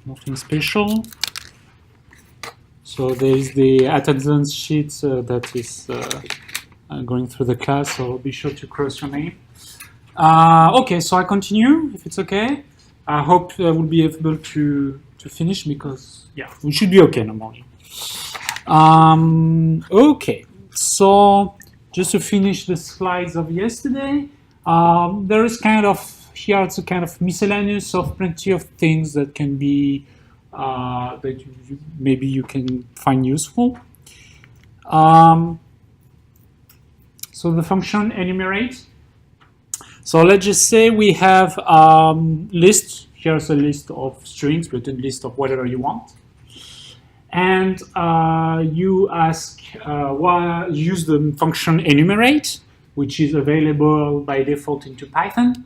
nothing special. So there is the attendance sheet that is going through the class, so be sure to cross your name. Okay, so I continue, if it's okay. I hope I will be able to finish because, yeah, we should be okay normally. Okay, so just to finish the slides of yesterday, there is kind of, here it's a kind of miscellaneous of plenty of things that can be, that maybe you can find useful. So the function enumerate. So let's just say we have list. Here's a list of strings, but a list of whatever you want. And you ask, use the function enumerate, which is available by default into Python.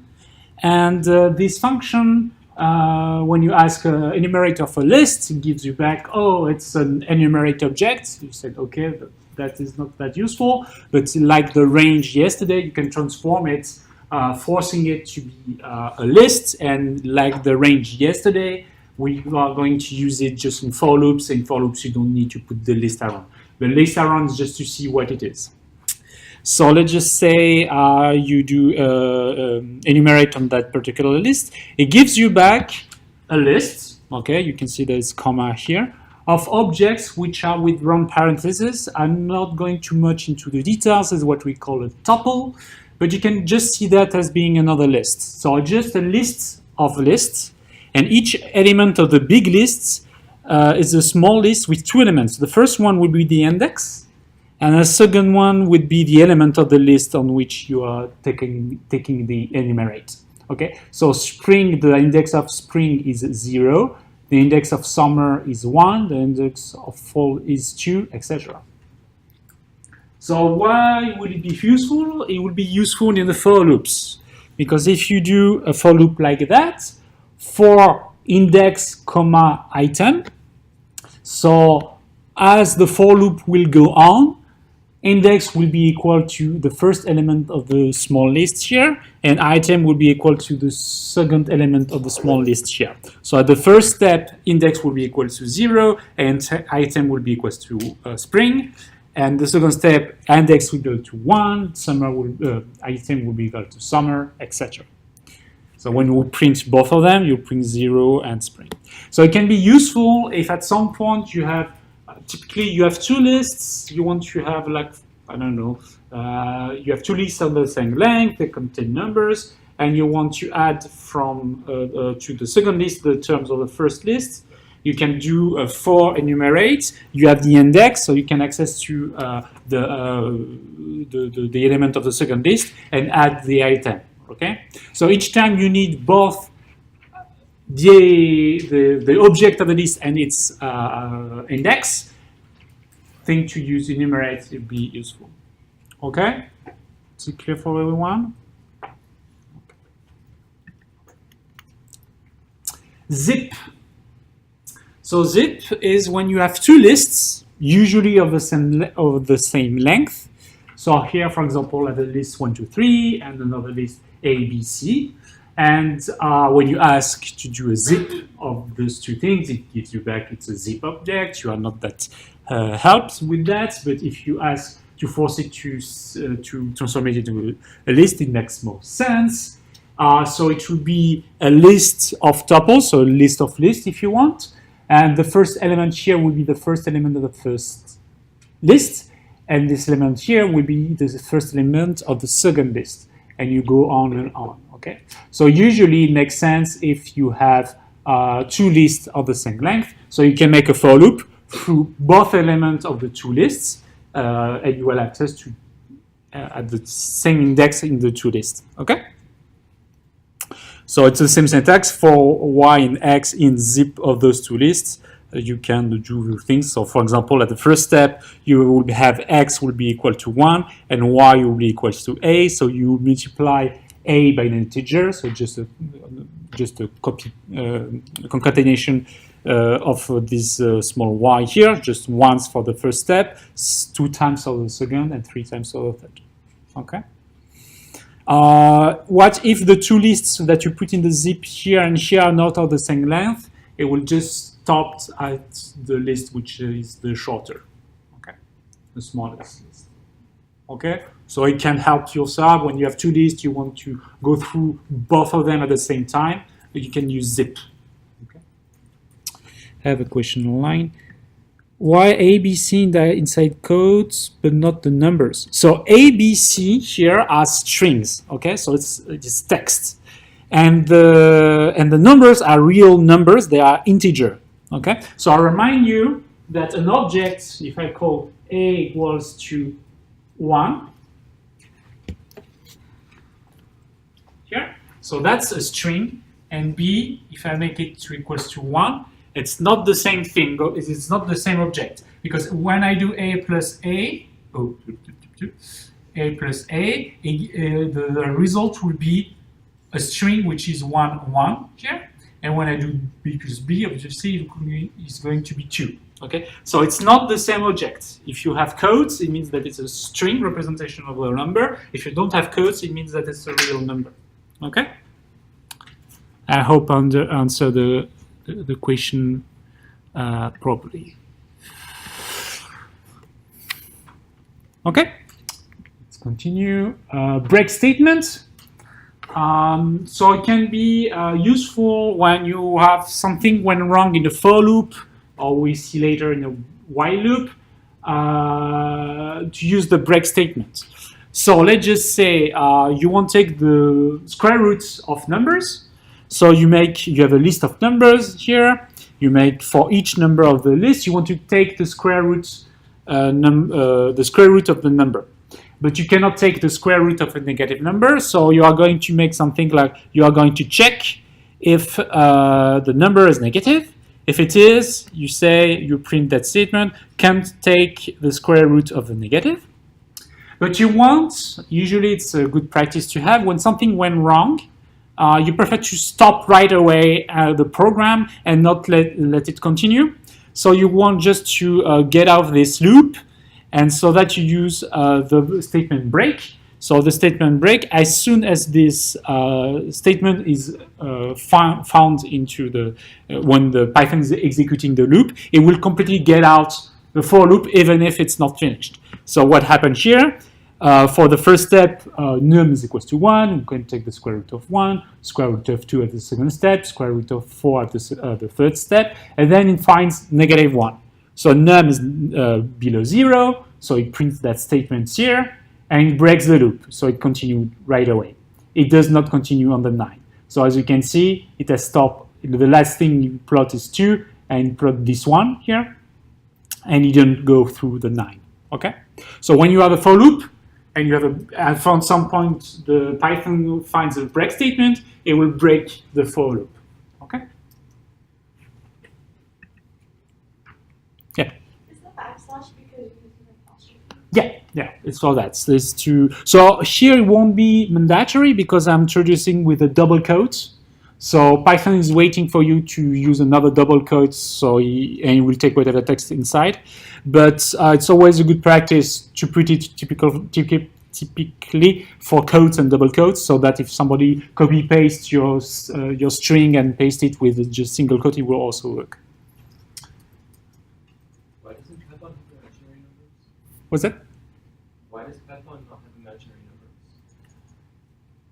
And this function, when you ask enumerate of a list, it gives you back, oh, it's an enumerate object. You said, okay, that is not that useful. But like the range yesterday, you can transform it, forcing it to be a list. And like the range yesterday, we are going to use it just in for loops. In for loops, you don't need to put the list around. The list around is just to see what it is. So let's just say you do enumerate on that particular list. It gives you back a list. Okay, you can see there's comma here of objects which are with round parentheses. I'm not going too much into the details. It's what we call a tuple, but you can just see that as being another list. So just a list of lists. And each element of the big lists is a small list with two elements. The first one would be the index, and the second one would be the element of the list on which you are taking the enumerate. Okay, so spring, the index of spring is 0, the index of summer is 1, the index of fall is 2, etc. So why would it be useful? It would be useful in the for loops, because if you do a for loop like that, for index, comma, item. So as the for loop will go on, index will be equal to the first element of the small list here, and item will be equal to the second element of the small list here. So at the first step, index will be equal to 0, and item will be equal to spring. And the second step, index will go to 1, summer will, item will be equal to summer, etc. So when you print both of them, you print 0 and spring. So it can be useful if at some point you have, typically you have two lists, you want to have like, I don't know, you have two lists of the same length, they contain numbers, and you want to add from to the second list the terms of the first list. You can do a for enumerate. You have the index, so you can access to the element of the second list and add the item. Okay, so each time you need both the object of the list and its index, thing to use enumerate would be useful. Okay, is it clear for everyone? Okay. Zip. So zip is when you have two lists, usually of the same length. So here, for example, I have a list 1, 2, 3, and another list A, B, C. And when you ask to do a zip of those two things, it gives you back it's a zip object. You are not that helped with that, but if you ask to force it to transform it into a list, it makes more sense. So it will be a list of tuples, so a list of lists if you want. And the first element here will be the first element of the first list. And this element here will be the first element of the second list. And you go on and on, okay? So usually it makes sense if you have two lists of the same length. So you can make a for loop through both elements of the two lists, and you will have access to at the same index in the two lists, okay? So it's the same syntax for y and x in zip of those two lists. You can do things. So for example, at the first step, you will have x will be equal to 1 and y will be equal to a. So you multiply a by an integer. So just a copy concatenation of this small y here, just once for the first step, 2 times for the second, and 3 times for the third. Okay. What if the two lists that you put in the zip here and here are not of the same length? it will just stop at the list which is the shorter, okay, the smallest list. Okay, so it can help yourself when you have two lists, you want to go through both of them at the same time, you can use zip. Okay. I have a question online. Why ABC inside codes but not the numbers? So ABC here are strings, okay, so it's text. And the numbers are real numbers, they are integer, okay? So I remind you that an object, if I call A equals to 1, here, so that's a string, and B, if I make it to equals to 1, it's not the same thing, it's not the same object, because when I do A plus A, A plus A, the result will be a string which is 1, 1 here, and when I do B plus B, obviously it's going to be 2. Okay, so it's not the same object. If you have codes, it means that it's a string representation of a number. If you don't have codes, it means that it's a real number. Okay, I hope I answer the question properly. Okay, let's continue. Break statement. So it can be useful when you have something went wrong in the for loop, or we see later in the while loop, to use the break statement. So let's just say you want to take the square roots of numbers. So you have a list of numbers here. You make for each number of the list, you want to take the square root, the square root of the number. But you cannot take the square root of a negative number, so you are going to make something like you are going to check if the number is negative. If it is, you print that statement, can't take the square root of the negative. But you want, usually it's a good practice to have, when something went wrong, you prefer to stop right away the program and not let it continue. So you want just to get out of this loop, and so that you use the statement break. So the statement break, as soon as this statement is found into the, when the Python is executing the loop, it will completely get out the for loop even if it's not finished. So what happened here? For the first step, num is equals to 1, you can take the square root of 1, square root of 2 at the second step, square root of 4 at the third step, and then it finds negative 1. So num is below 0, so it prints that statement here, and it breaks the loop, so it continues right away. It does not continue on the 9. So as you can see, it has stopped. The last thing you plot is 2, and you plot this one here, and you don't go through the 9. Okay? So when you have a for loop, and you have at some point the Python finds a break statement, it will break the for loop. Okay? Yeah. Is the backslash because you're using an apostrophe? Yeah, it's for that. So here it won't be mandatory because I'm introducing with a double quote. So Python is waiting for you to use another double quote, and it will take whatever text inside. But it's always a good practice to put it typically for quotes and double quotes, so that if somebody copy pastes your string and paste it with just single quote, it will also work. Why doesn't Python have imaginary numbers? What's that? Why does Python not have imaginary numbers?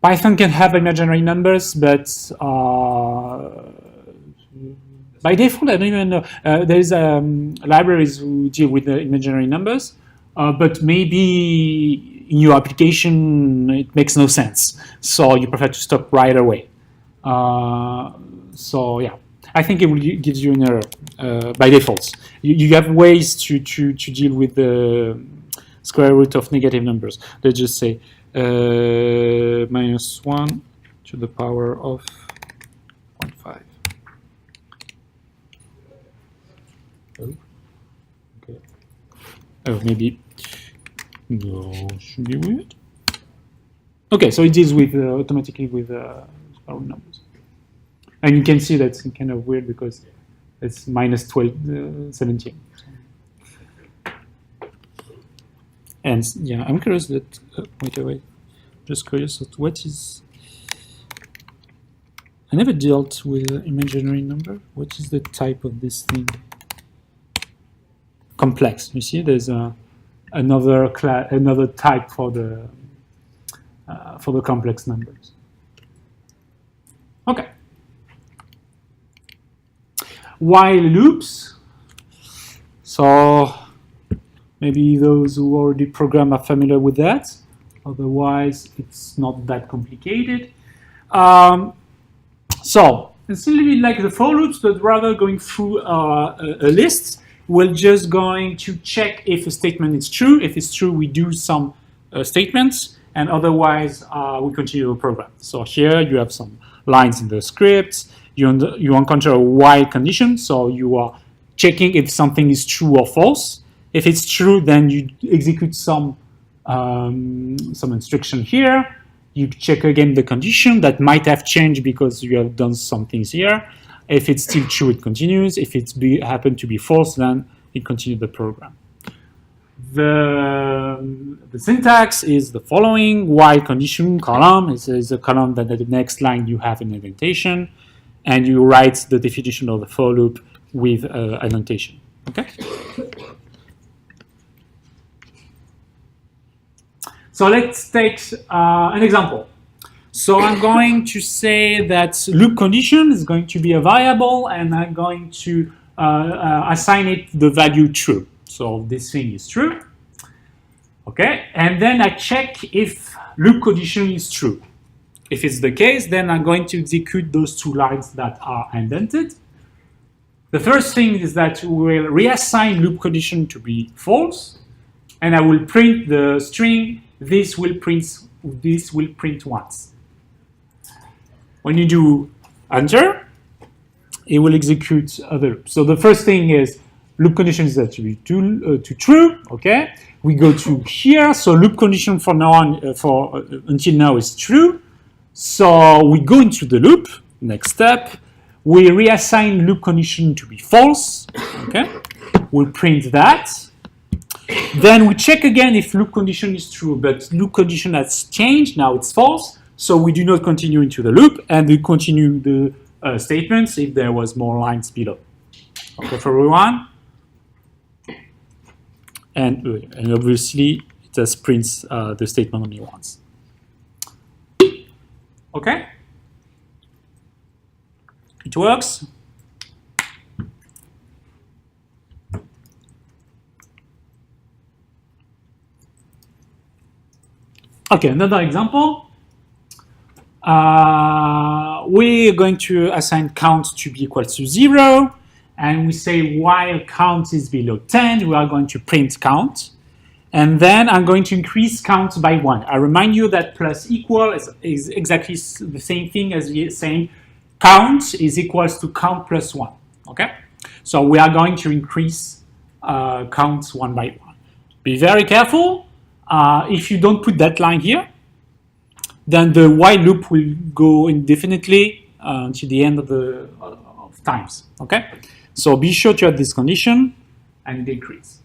Python can have imaginary numbers, but by default, I don't even know. There's libraries who deal with the imaginary numbers, but maybe in your application it makes no sense. So you prefer to stop right away. So yeah, I think it will give you an error by default. You have ways to deal with the square root of negative numbers. Let's just say -1 to the power of 0.5. Oh, okay. Oh, maybe. No, should be weird. Okay, so it deals with automatically with square root numbers. And you can see that's kind of weird because it's -17. And yeah, I'm curious that, wait, just curious what is, I never dealt with imaginary number. What is the type of this thing? Complex. You see, there's another type for the complex numbers. Okay. While loops. So maybe those who already program are familiar with that. Otherwise, it's not that complicated. So it's a little bit like the for loops, but rather going through a list. We're just going to check if a statement is true. If it's true, we do some statements, and otherwise, we continue the program. So here you have some lines in the script. You encounter a while condition, so you are checking if something is true or false. If it's true, then you execute some instruction here. You check again the condition that might have changed because you have done some things here. If it's still true, it continues. If it's happened to be false, then it continues the program. The syntax is the following: while condition column is a column that at the next line you have an indentation, and you write the definition of the for loop with annotation. Okay. So let's take an example. So I'm going to say that loop condition is going to be a variable, and I'm going to assign it the value true. So this thing is true. Okay, and then I check if loop condition is true. If it's the case, then I'm going to execute those two lines that are indented. The first thing is that we'll reassign loop condition to be false, and I will print the string. This will print once. When you do enter, it will execute the loop. So the first thing is loop condition is that to be to true. Okay, we go to here. So loop condition for now on until now is true. So we go into the loop. Next step, we reassign loop condition to be false. Okay, we'll print that. Then we check again if loop condition is true, but loop condition has changed. Now it's false. So we do not continue into the loop, and we continue the statements if there was more lines below. Okay, for everyone. And obviously, it just prints the statement only once. Okay? It works. Okay, another example. We're going to assign count to be equal to 0. And we say while count is below 10, we are going to print count. And then I'm going to increase count by 1. I remind you that plus equal is exactly the same thing as saying count is equals to count plus 1. Okay? So we are going to increase counts 1 by 1. Be very careful. If you don't put that line here, then the while loop will go indefinitely until the end of times. Okay? So be sure to have this condition and decrease.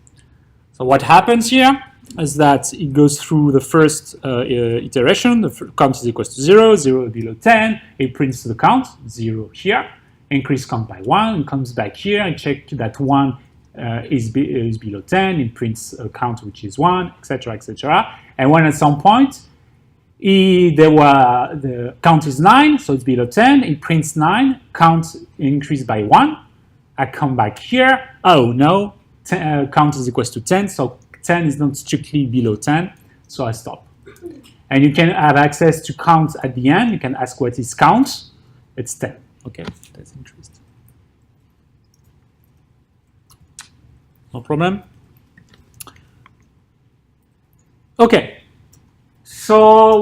So what happens here is that it goes through the first iteration. The count is equal to 0, 0 below 10. It prints the count, 0 here. Increase count by 1. It comes back here and check that 1 is below 10. It prints a count which is 1, etc., etc. And when at some point the count is 9, so it's below 10. It prints 9. Count increased by 1. I come back here. Oh no, count is equal to 10. So 10 is not strictly below 10. So I stop. And you can have access to count at the end. You can ask what is count. It's 10. Okay, that's interesting. No problem. Okay. So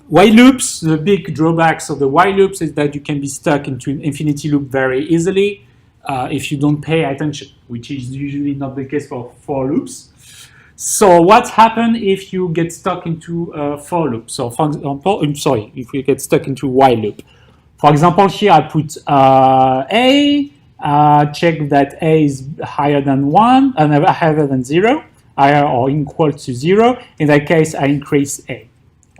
while loops, the big drawbacks of the while loops is that you can be stuck into an infinity loop very easily if you don't pay attention, which is usually not the case for loops. So what happens if you get stuck into a for loop? So for example, if you get stuck into while loop. For example, here I put A, check that A is higher than 1, higher than 0. Higher or equal to 0. In that case, I increase A.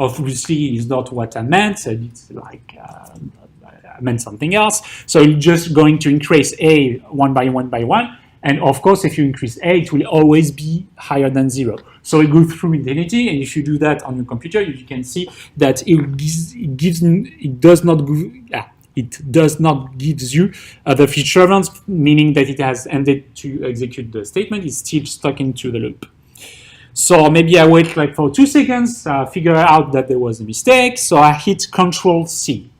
Obviously, it's not what I meant, and it's like I meant something else. So it's just going to increase A one by one. And of course, if you increase A, it will always be higher than 0. So it goes through infinity, and if you do that on your computer, you can see that it does not gives you the future events, meaning that it has ended to execute the statement. It's still stuck into the loop. So maybe I wait like for 2 seconds, figure out that there was a mistake. So I hit Control C.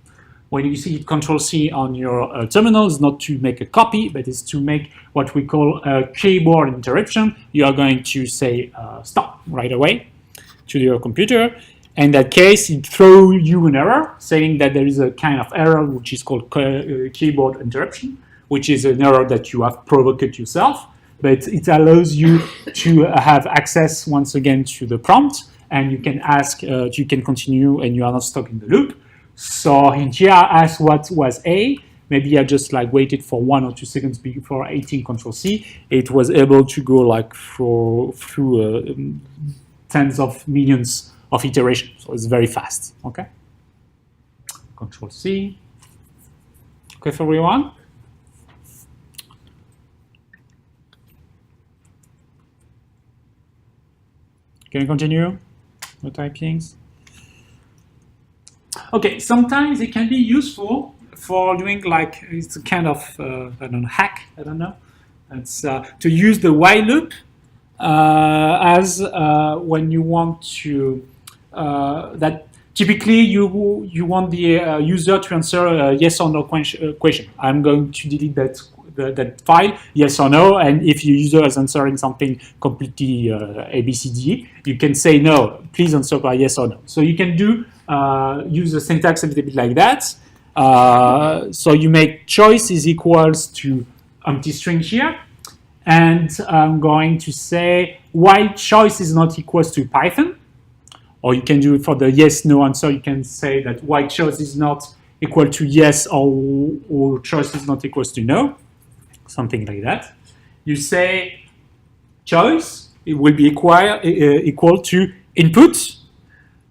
When you hit Control C on your terminal, it's not to make a copy, but it's to make what we call a keyboard interruption. You are going to say stop right away to your computer. In that case, it throws you an error saying that there is a kind of error which is called keyboard interruption, which is an error that you have provoked yourself. But it allows you to have access once again to the prompt, and you can ask, you can continue, and you are not stuck in the loop. So in here, I asked what was A. Maybe I just like waited for 1 or 2 seconds before hitting Control C. It was able to go like through tens of millions of iterations. So it's very fast. Okay. Control C. Okay for everyone. Can you continue the typings? Okay, sometimes it can be useful for doing like, it's a kind of, I don't know, hack, I don't know. It's to use the while loop as when you want to, that typically you want the user to answer a yes or no question. I'm going to delete that file, yes or no, and if your user is answering something completely ABCD, you can say no, please answer by yes or no. So you can do use the syntax a little bit like that. So you make choice is equals to empty string here, and I'm going to say while choice is not equals to Python, or you can do it for the yes no answer. You can say that while choice is not equal to yes or choice is not equals to no. Something like that. You say choice, it will be equal to input.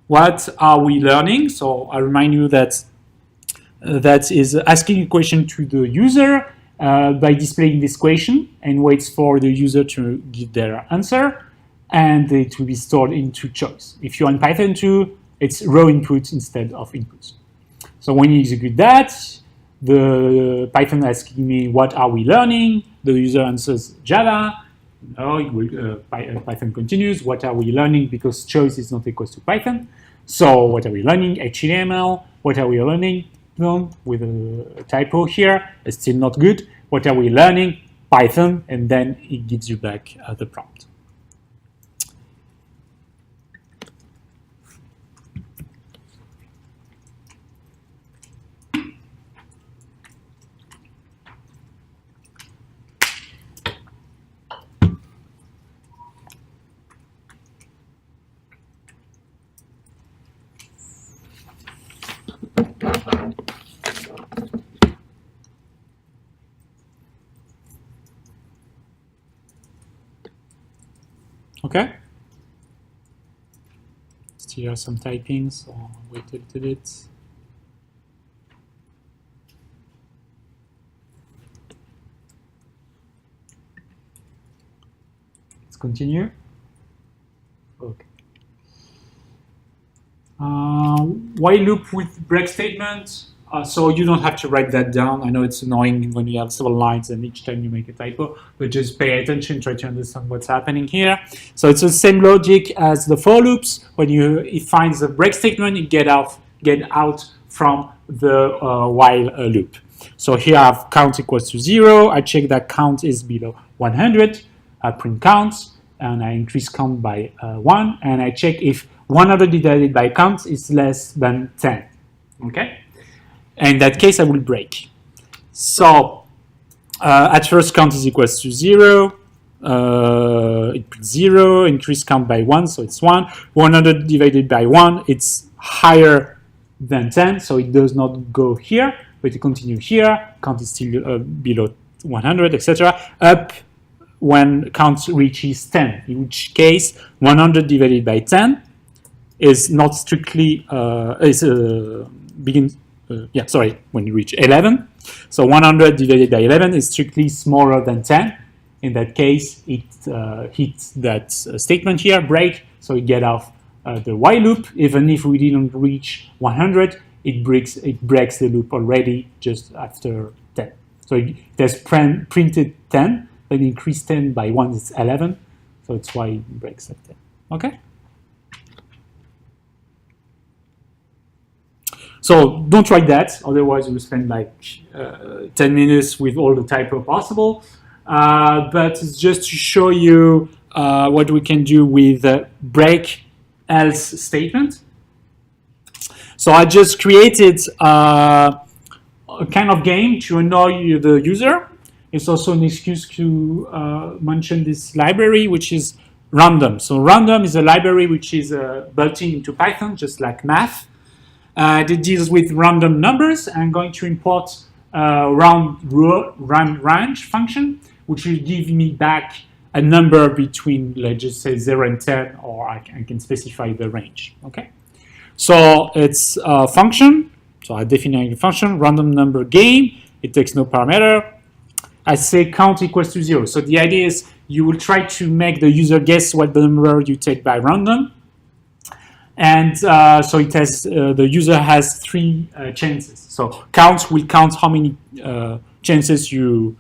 What are we learning? So I remind you that that is asking a question to the user by displaying this question and waits for the user to give their answer, and it will be stored into choice. If you're in Python 2, it's raw input instead of input. So when you execute that, the Python asking me, what are we learning? The user answers Java. No, it will, Python continues. What are we learning? Because choice is not equal to Python. So what are we learning? HTML. What are we learning? No, with a typo here. It's still not good. What are we learning? Python. And then it gives you back the prompt. Okay. Still some typing, so wait a little bit. Let's continue. Okay. While loop with break statement. So you don't have to write that down. I know it's annoying when you have several lines and each time you make a typo, but just pay attention, try to understand what's happening here. So it's the same logic as the for loops. When it finds a break statement, it get out from the while loop. So here I have count equals to 0. I check that count is below 100. I print count and I increase count by 1. And I check if 100 divided by count is less than 10. Okay. In that case, I will break. So at first count is equals to 0. It puts 0. Increase count by 1, so it's 1. 100 divided by 1, it's higher than 10, so it does not go here, but it continues here. Count is still below 100, etc. Up when count reaches 10, in which case 100 divided by 10 is not strictly when you reach 11. So 100 divided by 11 is strictly smaller than 10. In that case, it hits that statement here, break, so it get off the while loop. Even if we didn't reach 100, it breaks the loop already just after 10. So it has printed 10, then increase 10 by 1 is 11, so that's why it breaks at 10. Okay? So don't write that, otherwise you will spend like 10 minutes with all the typo possible. But it's just to show you what we can do with break else statement. So I just created a kind of game to annoy the user. It's also an excuse to mention this library, which is random. So random is a library which is built into Python, just like math. It deals with random numbers. I'm going to import round range function, which will give me back a number between, let's just say 0 and 10, or I can specify the range. Okay. So it's a function. So I define a function, random number game. It takes no parameter. I say count equals to 0. So the idea is you will try to make the user guess what the number you take by random. And so it has the user has 3 chances. So count will count how many chances you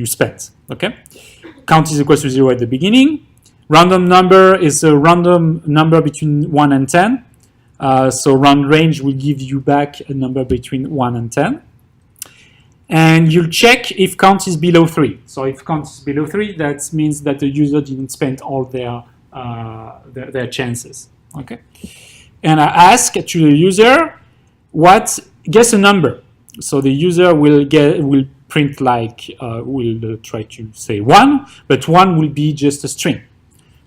spent. Okay. Count is equal to 0 at the beginning. Random number is a random number between 1 and 10. So round range will give you back a number between 1 and 10. And you'll check if count is below 3. So if count is below 3, that means that the user didn't spend all their chances. Okay. And I ask to the user, guess a number. So the user will print like, will try to say 1, but 1 will be just a string.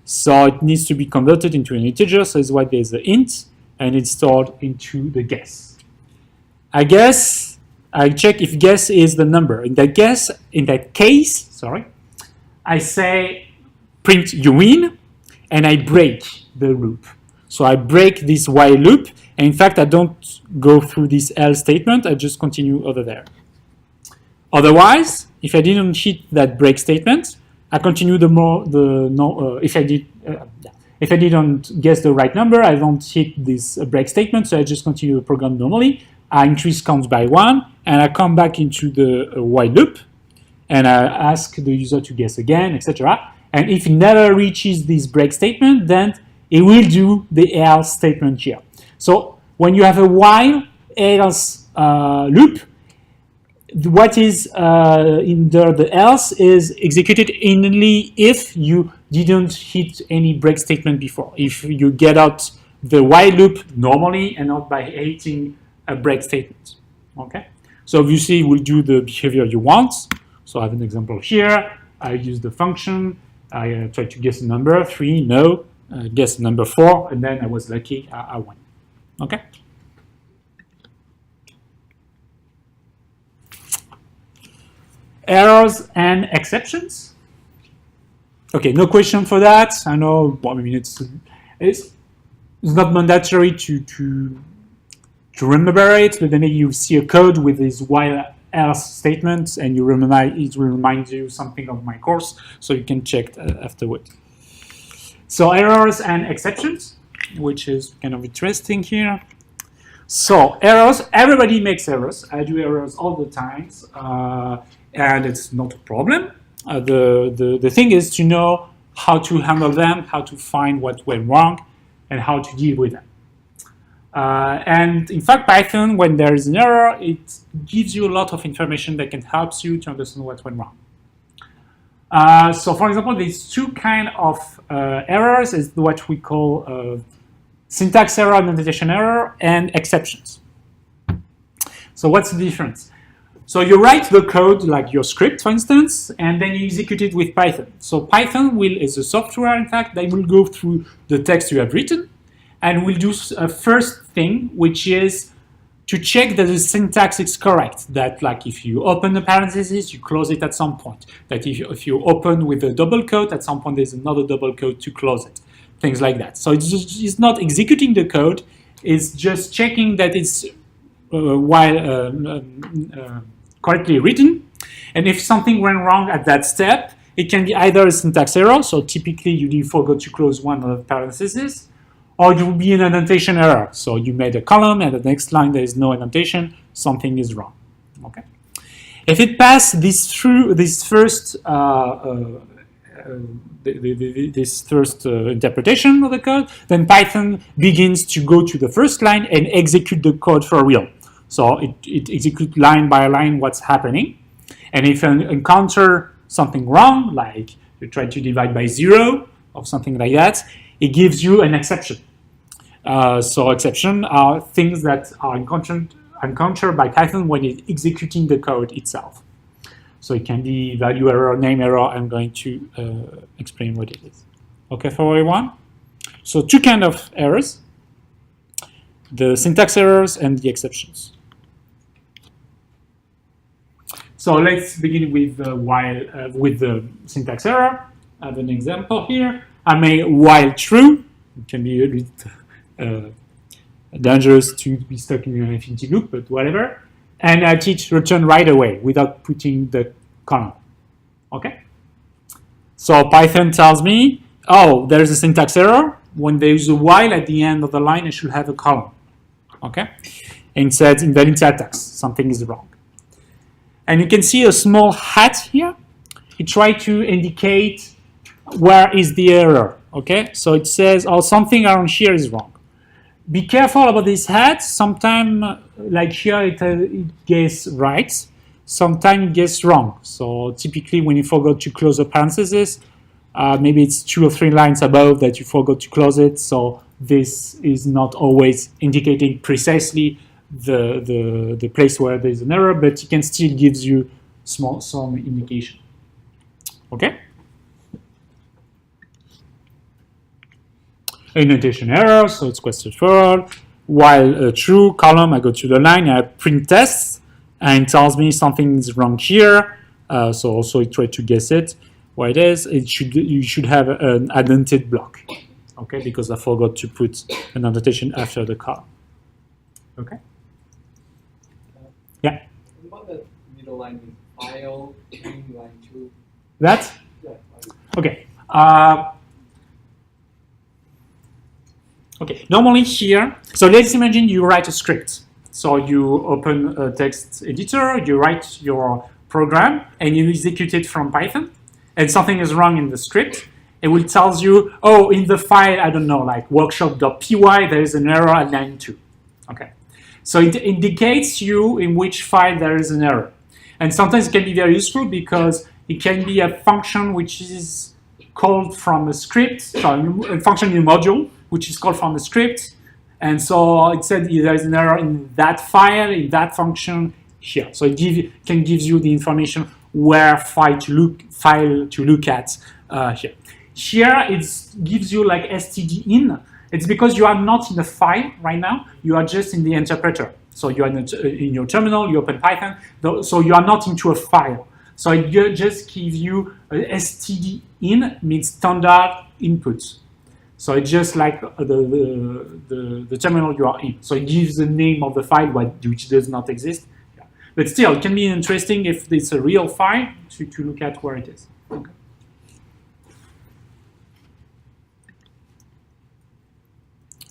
So it needs to be converted into an integer, so that's why there's an int, and it's stored into the guess. I check if guess is the number. In that case, I say print you win, and I break the loop. So I break this while loop, and in fact I don't go through this else statement, I just continue over there. Otherwise, if I didn't hit that break statement, I continue if I didn't guess the right number, I don't hit this break statement, so I just continue the program normally. I increase count by 1, and I come back into the while loop, and I ask the user to guess again, etc. And if it never reaches this break statement, then it will do the else statement here. So when you have a while else loop, what is under the else is executed only if you didn't hit any break statement before. If you get out the while loop normally and not by hitting a break statement. Okay. So obviously it will do the behavior you want. So I have an example here. I use the function. I try to guess a number, 3, no. Guess number 4, and then I was lucky, I won. Okay. Errors and exceptions. Okay, no question for that. I know. Well, I mean, it's not mandatory to remember it, but then you see a code with this while else statement, and you remember it will remind you something of my course, so you can check afterward. So errors and exceptions, which is kind of interesting here. So errors, everybody makes errors. I do errors all the time, and it's not a problem. The thing is to know how to handle them, how to find what went wrong, and how to deal with them. And in fact, Python, when there is an error, it gives you a lot of information that can help you to understand what went wrong. So for example, these 2 kinds of errors is what we call syntax error, notation error, and exceptions. So what's the difference? So you write the code, like your script, for instance, and then you execute it with Python. So Python is a software, in fact, that will go through the text you have written, and will do a first thing, which is to check that the syntax is correct. That, like, if you open a parenthesis, you close it at some point. That if you open with a double quote, at some point there's another double quote to close it. things like that. So it's not executing the code, it's just checking that it's correctly written. And if something went wrong at that step, it can be either a syntax error, so typically you forgot to close one of the parentheses, or it will be an annotation error. So you made a column and the next line there is no annotation, something is wrong. Okay. If it passed this through this first interpretation of the code, then Python begins to go to the first line and execute the code for real. So it executes line by line what's happening. And if you encounter something wrong, like you try to divide by 0 or something like that, it gives you an exception. So exceptions are things that are encountered by Python when it's executing the code itself. So it can be value error, name error. I'm going to explain what it is. Okay, for everyone? So two kinds of errors, the syntax errors and the exceptions. So let's begin with the syntax error. I have an example here. I made while true. It can be a bit dangerous to be stuck in an infinity loop, but whatever. And I teach return right away without putting the column. Okay? So Python tells me, oh, there's a syntax error. When there's a while at the end of the line, I should have a column. Okay? And it says invalid syntax, something is wrong. And you can see a small hat here. It tries to indicate where is the error. Okay? So it says, oh, something around here is wrong. Be careful about this hat. Sometimes, like here, it gets right. Sometimes it gets wrong. So typically, when you forgot to close the parenthesis, maybe it's 2 or 3 lines above that you forgot to close it. So this is not always indicating precisely the place where there's an error, but it can still give you some indication. Okay? Indentation error, so it's quite straightforward. While true column, I go to the line, I print tests, and it tells me something is wrong here. So also it tries to guess it. What it is, you should have an indented block, okay? Because I forgot to put an annotation after the column. Okay. Yeah. What the middle line is file, line 2. That? Yeah. Okay. Okay, normally here, so let's imagine you write a script. So you open a text editor, you write your program, and you execute it from Python, and something is wrong in the script. It will tell you, oh, in the file, I don't know, like workshop.py, there is an error at line 2. Okay, so it indicates you in which file there is an error. And sometimes it can be very useful because it can be a function which is called from a script, so a function in a module, which is called from the script. And so it said there is an error in that file, in that function here. So it can give you the information where file to look at here. Here it gives you like std in. It's because you are not in the file right now, you are just in the interpreter. So you are in your terminal, you open Python, so you are not into a file. So it just gives you std in, means standard input. So it's just like the terminal you are in. So it gives the name of the file which does not exist. Yeah. But still, it can be interesting if it's a real file to look at where it is. Okay.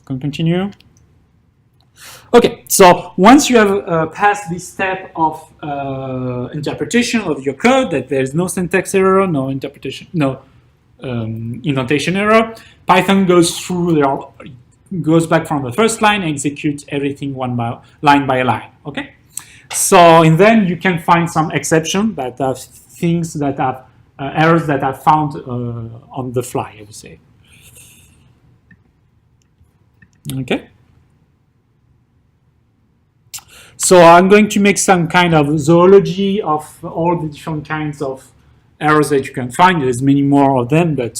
Can continue. Okay, so once you have passed this step of interpretation of your code, that there's no syntax error, no interpretation, no indentation error, Python goes back from the first line and executes everything line by line. Okay, so and then you can find some exceptions that are things that have errors that are found on the fly, I would say. Okay. So I'm going to make some kind of zoology of all the different kinds of errors that you can find. There's many more of them, but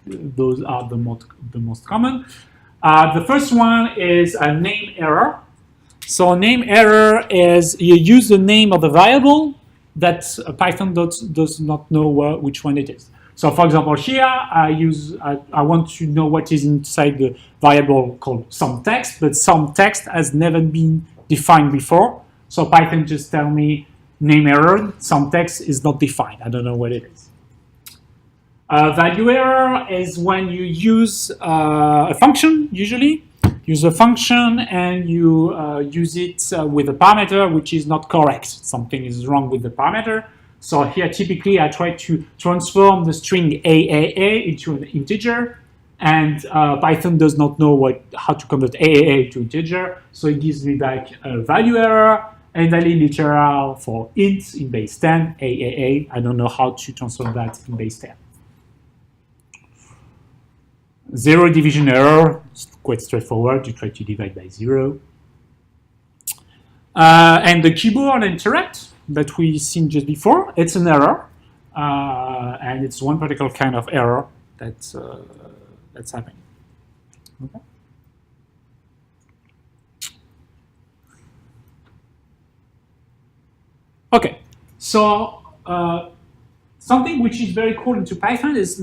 those are the most common. The first one is a name error. So name error is you use the name of the variable that Python does not know which one it is. So for example, here I want to know what is inside the variable called some text, but some text has never been defined before. So Python just tell me name error, some text is not defined. I don't know what it is. Value error is when you use a function, usually. Use a function and you use it with a parameter which is not correct. Something is wrong with the parameter. So here, typically, I try to transform the string AAA into an integer, and Python does not know how to convert AAA to integer, so it gives me back a value error, and value literal for int in base 10, AAA. I don't know how to transform that in base 10. Zero division error, it's quite straightforward. You try to divide by 0. And the keyboard interrupt that we've seen just before, it's an error. And it's one particular kind of error that's happening. Okay. Okay, so something which is very cool into Python is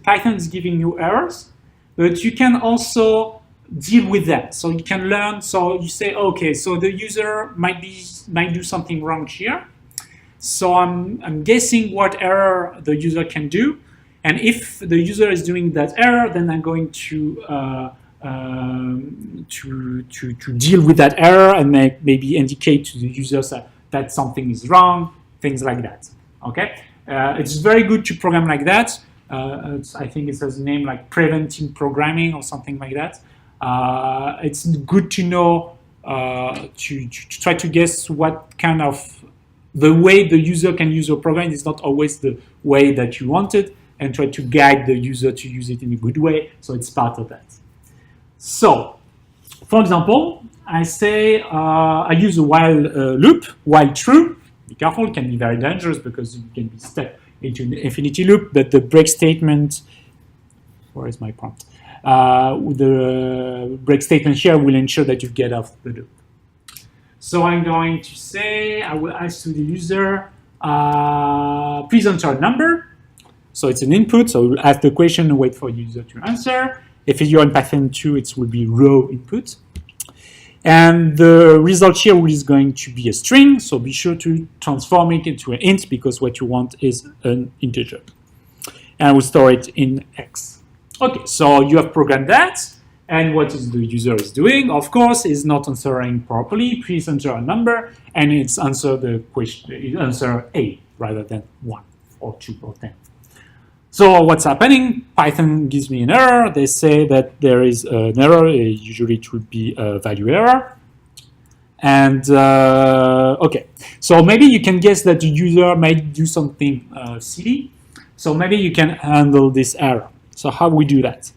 Python is giving you errors, but you can also deal with them. So you can learn. So you say, okay, so the user might do something wrong here. So I'm guessing what error the user can do, and if the user is doing that error, then I'm going to deal with that error and maybe indicate to the users that something is wrong, things like that. Okay, it's very good to program like that. I think it has a name like preventing programming or something like that. It's good to know to try to guess what kind of the way the user can use your program is not always the way that you wanted, and try to guide the user to use it in a good way. So it's part of that. So, for example, I say I use a while loop, while true. Be careful, it can be very dangerous because you can be stuck into an infinity loop, but the break statement, where is my prompt? The break statement here will ensure that you get off the loop. So I'm going to say, I will ask to the user, please enter a number. So it's an input, so we'll ask the question and wait for the user to answer. If you're in Python 2, it will be row input. And the result here is going to be a string, so be sure to transform it into an int because what you want is an integer. And we'll store it in X. Okay, so you have programmed that, and what is the user is doing, of course, is not answering properly. Please enter a number, and it's answer the question, it answer A rather than 1 or 2 or 10. So what's happening? Python gives me an error. They say that there is an error. Usually it would be a value error. And okay, so maybe you can guess that the user might do something silly. So maybe you can handle this error. So how we do that?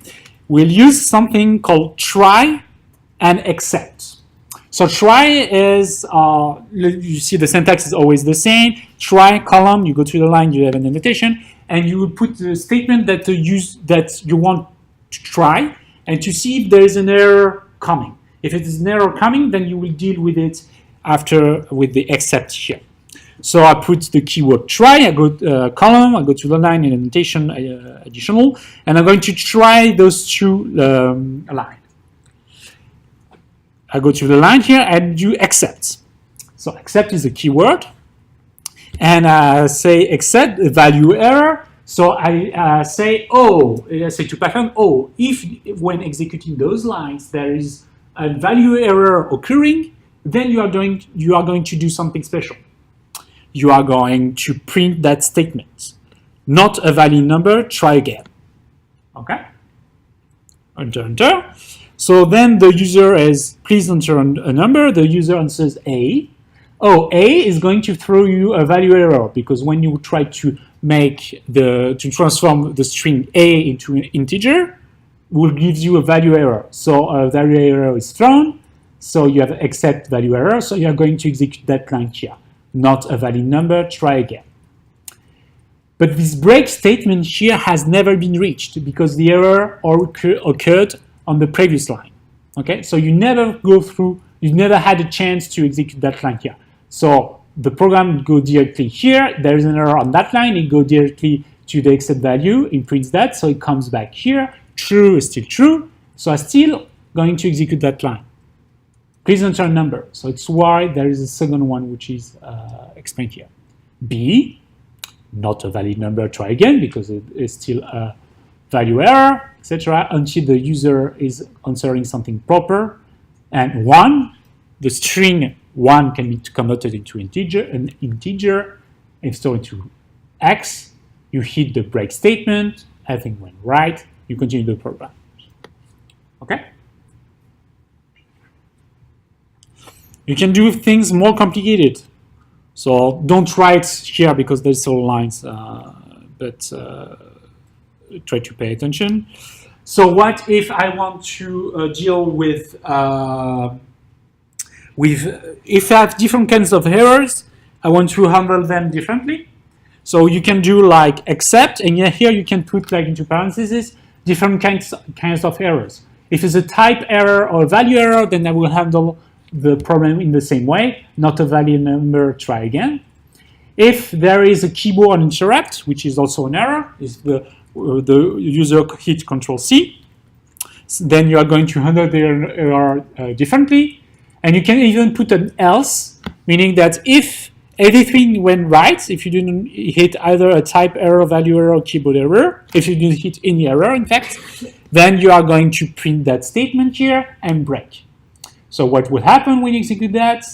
We'll use something called try and except. So try is, you see the syntax is always the same. Try column, you go to the line, you have an annotation, and you will put the statement that you want to try, and to see if there is an error coming. If it is an error coming, then you will deal with it after with the except here. So I put the keyword try, I go column, I go to the line and annotation additional, and I'm going to try those two lines. I go to the line here and do accept. So accept is a keyword. And I say except value error. So I say, I say to Python, if when executing those lines there is a value error occurring, then you are going to do something special. You are going to print that statement. Not a valid number, try again. Okay? Enter, enter. So then the user is, please enter a number. The user answers A. A is going to throw you a value error because when you try to transform the string A into an integer, will give you a value error. So a value error is thrown. So you have accept value error. So you are going to execute that line here. Not a valid number, try again. But this break statement here has never been reached because the error occurred on the previous line. Okay, so you never had a chance to execute that line here. So the program go directly here, there is an error on that line, it go directly to the except value, it prints that, so it comes back here. True is still true, so I'm still going to execute that line. Please enter a number. So it's why there is a second one which is explained here. B, not a valid number, try again, because it is still a value error, etc., until the user is answering something proper. And 1, the string 1 can be converted into an integer, and stored into X. You hit the break statement, everything went right, you continue the program. Okay? You can do things more complicated. So don't write here because there's all lines, but try to pay attention. So what if I want to deal with if I have different kinds of errors, I want to handle them differently. So you can do like except, and here you can put like into parentheses different kinds of errors. If it's a type error or a value error, then I will handle the problem in the same way, not a valid number, try again. If there is a keyboard interrupt, which is also an error, if the user hit Control-C, then you are going to handle the error differently. And you can even put an else, meaning that if everything went right, if you didn't hit either a type error, value error, or keyboard error, if you didn't hit any error, in fact, then you are going to print that statement here and break. So what will happen when you execute that?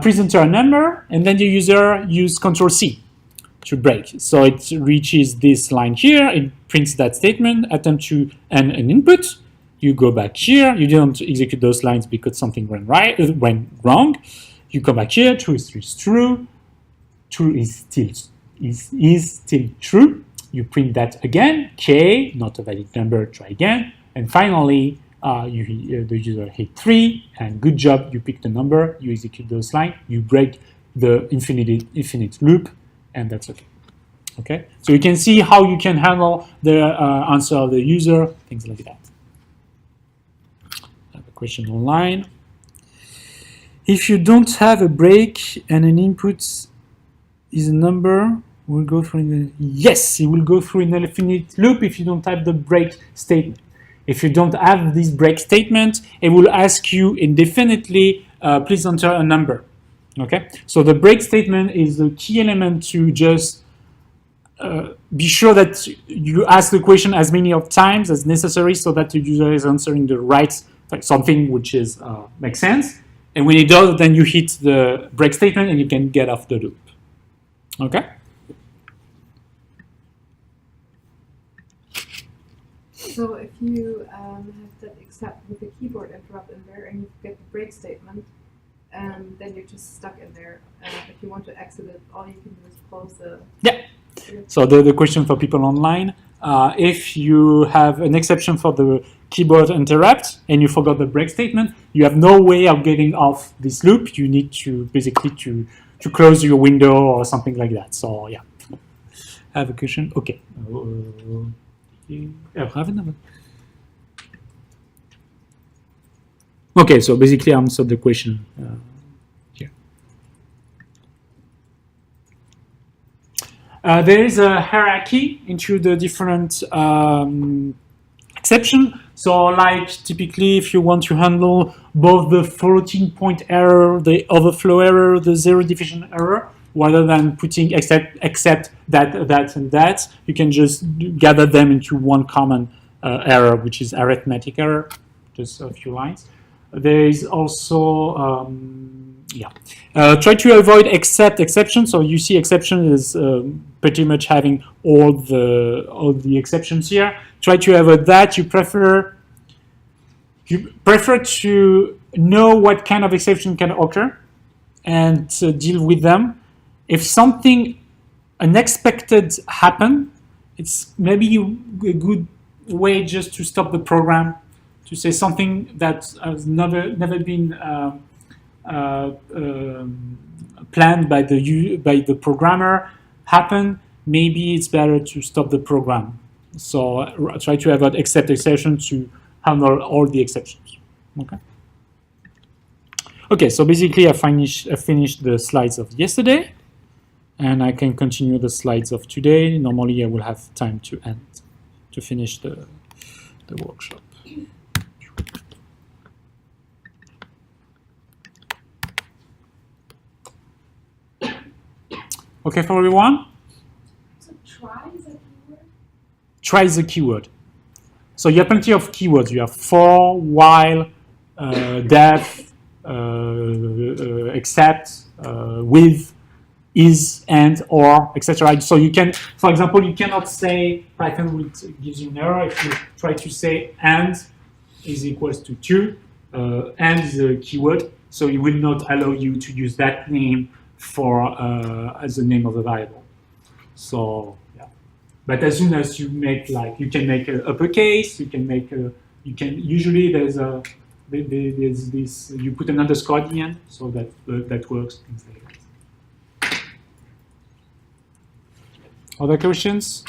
Please enter a number, and then the user use Control-C to break. So it reaches this line here, it prints that statement, attempt to an input. You go back here, you didn't execute those lines because something went wrong. You come back here, true is true, true is still true. You print that again, K, not a valid number, try again. And finally, the user hit 3, and good job, you pick the number, you execute those lines, you break the infinite loop, and that's okay. Okay, so you can see how you can handle the answer of the user, things like that. I have a question online. If you don't have a break and an input is a number, will go through yes, it will go through an infinite loop if you don't have the break statement. If you don't have this break statement, it will ask you indefinitely, please enter a number. Okay, so the break statement is the key element to just be sure that you ask the question as many of times as necessary so that the user is answering the right, like something which is makes sense. And when it does, then you hit the break statement and you can get off the loop. Okay? So if you have that except with the keyboard interrupt in there and you get the break statement, then you're just stuck in there. If you want to exit it, all you can do is close the... Yeah. So the question for people online, if you have an exception for the keyboard interrupt and you forgot the break statement, you have no way of getting off this loop. You need to basically to close your window or something like that. So yeah. I have a question. Okay. Okay, so basically I answered the question here. There is a hierarchy into the different exception. So like typically if you want to handle both the floating point error, the overflow error, the zero division error, rather than putting except that, and that, you can just gather them into one common error, which is arithmetic error, just a few lines. There is also, try to avoid exception. So you see exception is pretty much having all the exceptions here. Try to avoid that. You prefer to know what kind of exception can occur and deal with them. If something unexpected happen, it's maybe a good way just to stop the program, to say something that has never been planned by the programmer happen. Maybe it's better to stop the program. So try to avoid exception to handle all the exceptions. Okay. Okay. So basically, I finished the slides of yesterday. and I can continue the slides of today. Normally, I will have time to finish the workshop. Okay for everyone? So try is a keyword? Try is a keyword. So you have plenty of keywords. You have for, while, def, except, with, is, and, or, etc. So you can, for example, you cannot say, Python will gives you an error if you try to say and is equals to 2. And is a keyword, so it will not allow you to use that name for as the name of the variable. So yeah, but as soon as you make you can make a uppercase, you can make usually there's this you put an underscore at the end, so that works. Things like that. Other questions?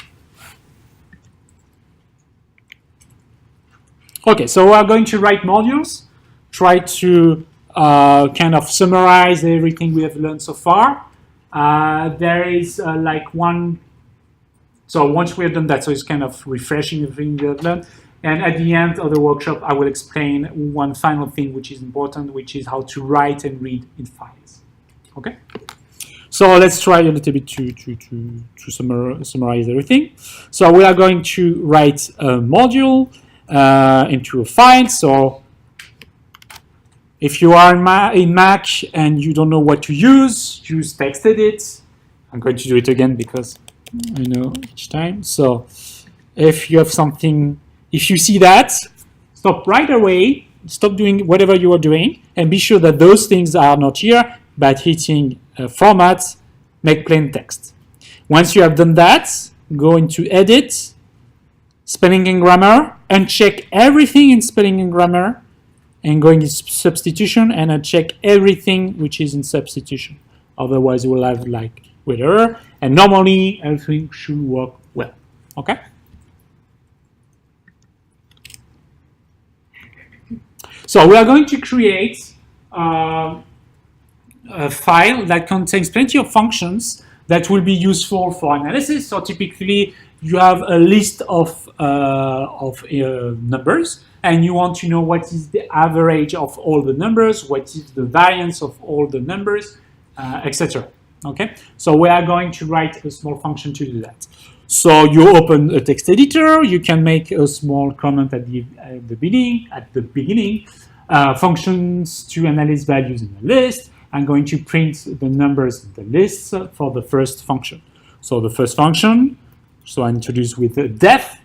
Okay, so we are going to write modules. Try to kind of summarize everything we have learned so far. There is one. So once we have done that, so it's kind of refreshing everything we have learned. And at the end of the workshop, I will explain one final thing which is important, which is how to write and read in files. Okay. So let's try a little bit to summarize everything. So we are going to write a module into a file. So if you are in Mac and you don't know what to use TextEdit. I'm going to do it again because I know each time. So if you have something, if you see that, stop right away, stop doing whatever you are doing, and be sure that those things are not here by hitting Format, Make Plain Text. Once you have done that, go into Edit, Spelling and Grammar, uncheck everything in Spelling and Grammar, and go into Substitution and uncheck everything which is in Substitution. Otherwise, we'll have with error, and normally everything should work well. Okay? So we are going to create a file that contains plenty of functions that will be useful for analysis. So typically, you have a list of numbers, and you want to know what is the average of all the numbers, what is the variance of all the numbers, etc. Okay, so we are going to write a small function to do that. So you open a text editor, you can make a small comment at the beginning. Functions to analyze values in a list. I'm going to print the numbers in the list for the first function. So the first function, so I introduce with def,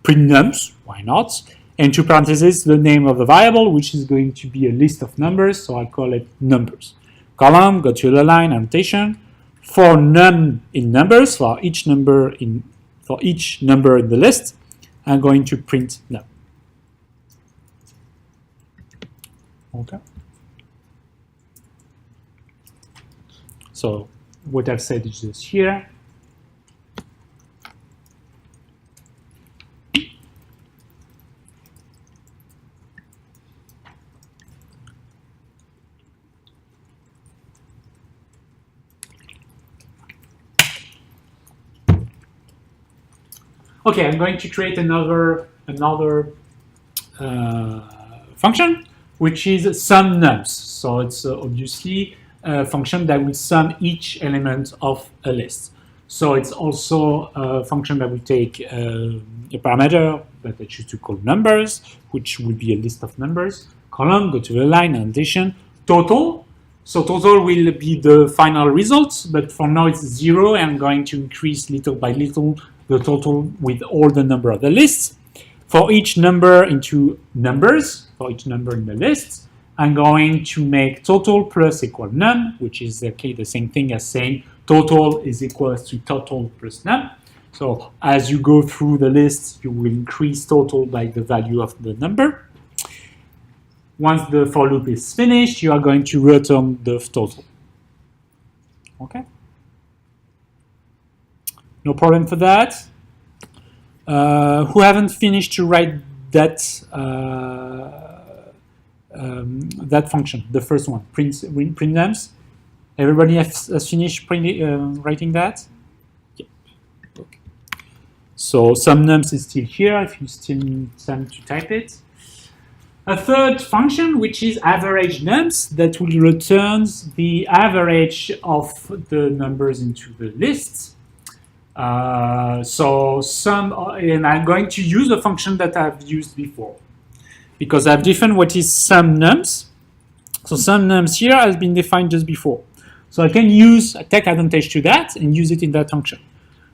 print nums, why not? And two parentheses, the name of the variable, which is going to be a list of numbers, so I call it numbers. Column, go to the line, annotation. For num in numbers, for each number in the list, I'm going to print num. Okay. So what I've said is this here. Okay, I'm going to create another function, which is sum nums. So it's obviously a function that will sum each element of a list. So it's also a function that will take a parameter that I choose to call numbers, which will be a list of numbers. Column, go to the line, annotation, total. So total will be the final result, but for now it's 0, and I'm going to increase little by little the total with all the number of the list. For each number into numbers, for each number in the list, I'm going to make total plus equal num, which is the same thing as saying total is equal to total plus num. So as you go through the list, you will increase total by the value of the number. Once the for loop is finished, you are going to return the total. Okay? No problem for that. Who haven't finished to write that that function, the first one, print nums? Everybody has finished writing that? Yeah. Okay. So some nums is still here if you still need time to type it. A third function, which is average nums, that will return the average of the numbers into the list. And I'm going to use a function that I've used before, because I've defined what is sum nums. So sum nums here has been defined just before. So I can take advantage to that and use it in that function.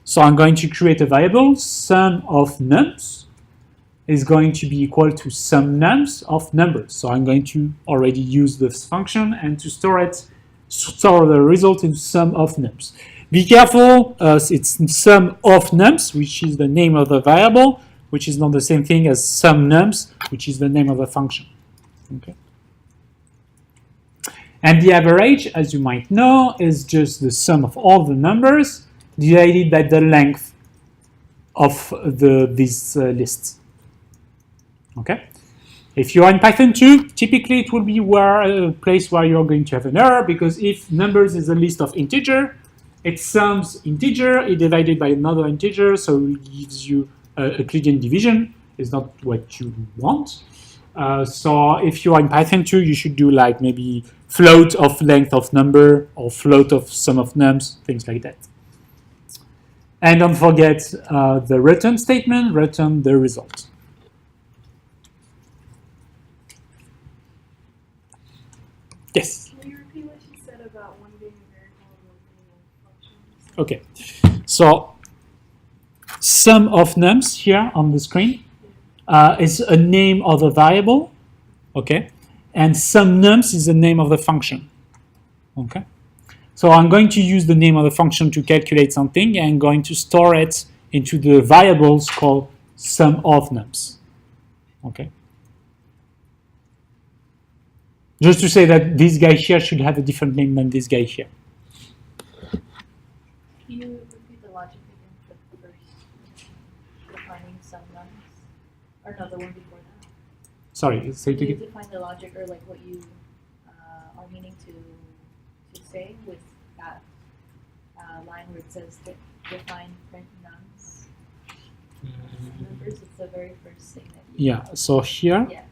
So I'm going to create a variable, sum of nums is going to be equal to sum nums of numbers. So I'm going to already use this function and to store the result in sum of nums. Be careful, it's sum of nums, which is the name of the variable, which is not the same thing as sum nums, which is the name of the function. Okay. And the average, as you might know, is just the sum of all the numbers divided by the length of this list. Okay. If you are in Python 2, typically it will be a place where you're going to have an error, because if numbers is a list of integer, it sums integer, it divided by another integer, so it gives you a Euclidean division. It's not what you want. So if you are in Python 2, you should do like maybe float of length of number or float of sum of nums, things like that. And don't forget the return statement, return the result. Yes? Can you repeat what you said about one being a variable and one being a function? Okay. So sum of nums here on the screen is a name of a variable, okay? And sum nums is the name of the function, okay? So I'm going to use the name of the function to calculate something, and I'm going to store it into the variables called sum of nums, okay? Just to say that this guy here should have a different name than this guy here. Can you repeat the logic again for the first defining some nums? Or no, the one before that? Sorry, say it Can you again. define the logic or like what you are meaning to say with that line where it says define print nums? Numbers, it's the very first thing that you Yeah, so here, Yeah.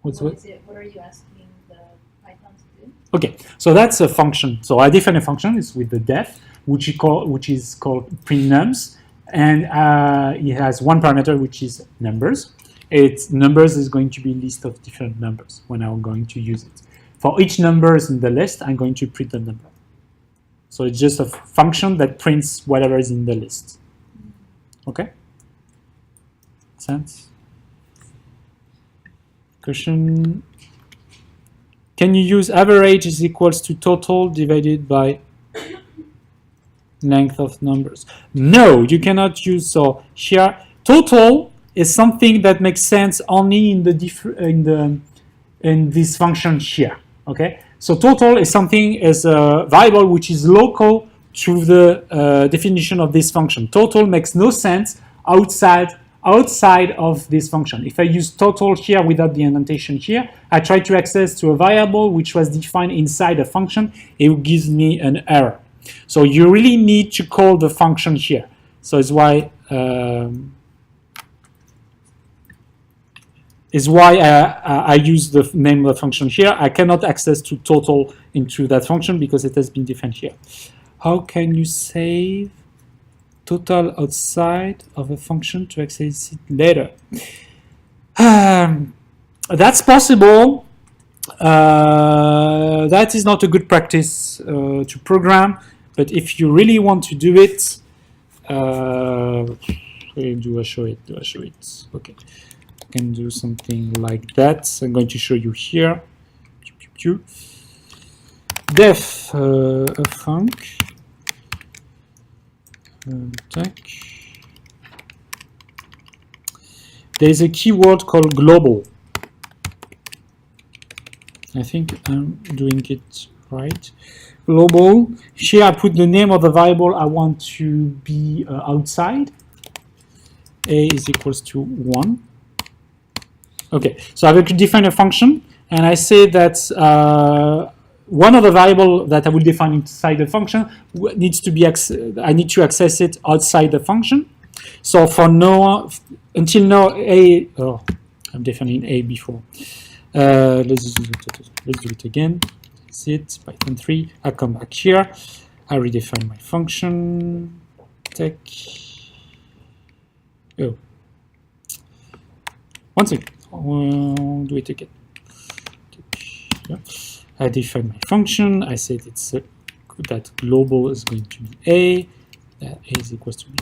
what's What what? is it? What are you asking the Python to do? Okay, so that's a function. So I define a function, it's with the def, which is called print nums, and it has one parameter which is numbers. Numbers is going to be a list of different numbers when I'm going to use it. For each numbers in the list, I'm going to print a number. So it's just a function that prints whatever is in the list. Okay? Sense? Question. Can you use average is equals to total divided by length of numbers? No, you cannot use. So here, total is something that makes sense only in this function here. Okay, so total is a variable which is local to the definition of this function. Total makes no sense outside of this function. If I use total here without the indentation here, I try to access to a variable which was defined inside a function, it gives me an error. So you really need to call the function here. So it's why I use the name of the function here. I cannot access to total into that function because it has been defined here. How can you save total outside of a function to access it later? That's possible. That is not a good practice to program, but if you really want to do it, do I show it? Okay. I can do something like that. I'm going to show you here. Def a func. There's a keyword called global. I think I'm doing it right. Global. Here I put the name of the variable I want to be outside. A is equals to 1. Okay, so I will define a function, and I say that one of the variable that I will define inside the function needs to be I need to access it outside the function. So for now, until now, I'm defining A before. Let's do it again. That's it. Python 3. I come back here. I redefine my function. Tech. Oh. One second. I'll do it again. Yeah. I define my function. I said it's that global is going to be A. That A is equals to B.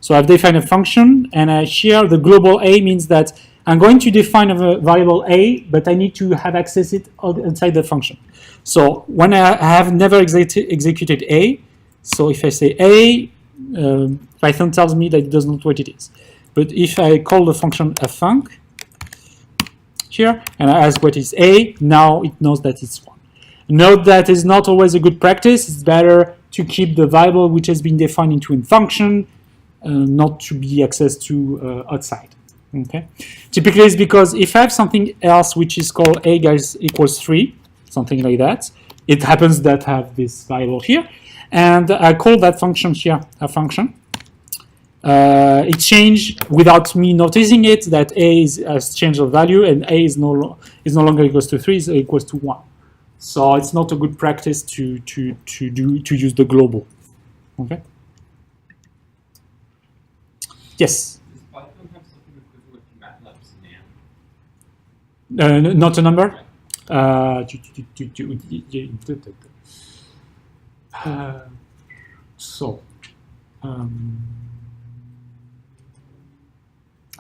So I've defined a function, and here the global A means that I'm going to define a variable A, but I need to have access it inside the function. So when I have never executed A, so if I say A, Python tells me that it doesn't know what it is. But if I call the function a func here, and I ask what is A, now it knows that it's 1. Note that is not always a good practice. It's better to keep the variable which has been defined into a function, not to be accessed to outside. Okay. Typically, it's because if I have something else which is called A guys equals 3, something like that, it happens that I have this variable here, and I call that function here a function. It changed without me noticing it that A has changed the value, and A is no longer equals to 3, it's equals to 1. So it's not a good practice to use the global. Okay. Yes. Does Python have something equivalent to MATLAB's NAND? Not a number. I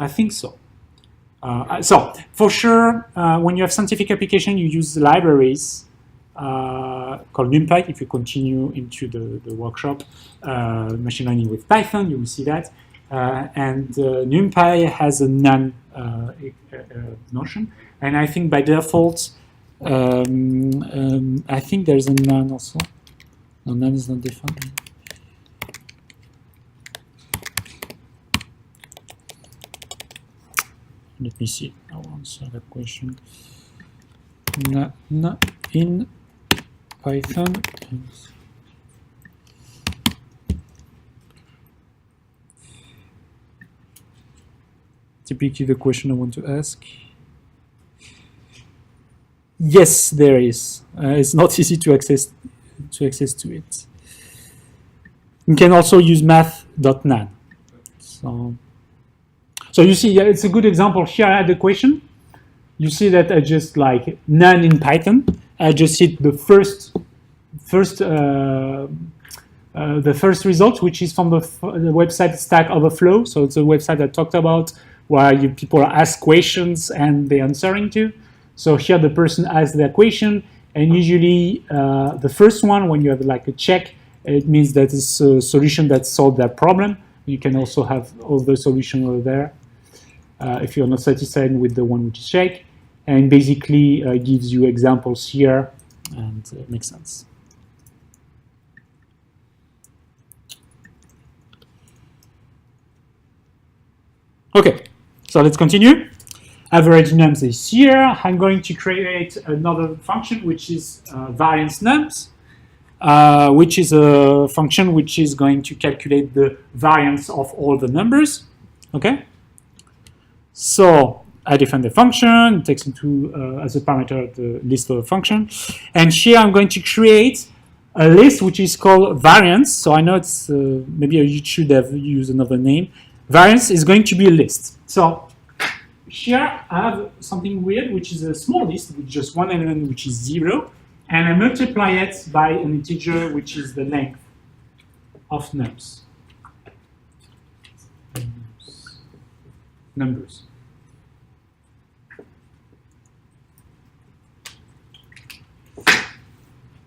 think so. So for sure, when you have scientific application, you use libraries called NumPy. If you continue into the workshop, machine learning with Python, you will see that. And NumPy has a NaN notion, and I think by default, I think there's a NaN also. No, NaN is not defined. Let me see. I'll answer that question. In Python. Typically, the question I want to ask. Yes, there is. It's not easy to access to it. You can also use math.nan. So you see, yeah, it's a good example. Here I had the question. You see that I just like NaN in Python. I just hit the first result, which is from the website Stack Overflow. So it's a website I talked about where people ask questions and they're answering to. So here the person asks their question, and usually the first one, when you have like a check, it means that it's a solution that solved their problem. You can also have other solutions over there if you're not satisfied with the one which is check, and basically gives you examples here, and it makes sense. Okay, so let's continue. Average nums is here. I'm going to create another function which is variance nums, which is a function which is going to calculate the variance of all the numbers. Okay. So I define the function, it takes into as a parameter the list of the function, and here I'm going to create a list which is called variance. So I know it's maybe you should have used another name. Variance is going to be a list. So here I have something weird, which is a small list with just one element, which is 0, and I multiply it by an integer, which is the length of nums. Numbers.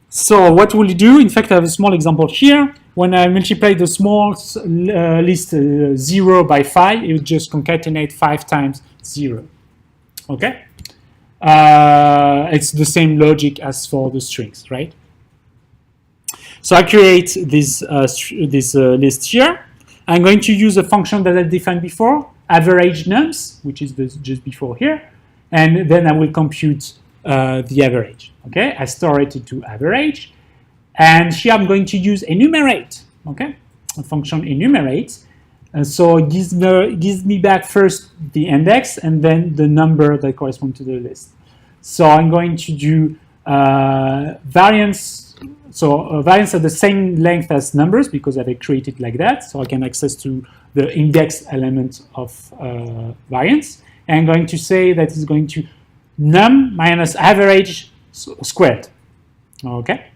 So what will you do? In fact, I have a small example here. When I multiply the small list 0 by 5, it will just concatenate 5 times 0. Okay? It's the same logic as for the strings, right? So I create this list here. I'm going to use a function that I defined before, average nums, which is just before here, and then I will compute the average. Okay, I store it into average, and here I'm going to use enumerate. Okay, a function enumerate, and so it gives me back first the index and then the number that corresponds to the list. So I'm going to do variance. So variance are the same length as numbers because I've created like that, so I can access to the index element of variance. And I'm going to say that it's going to num minus average squared. Okay.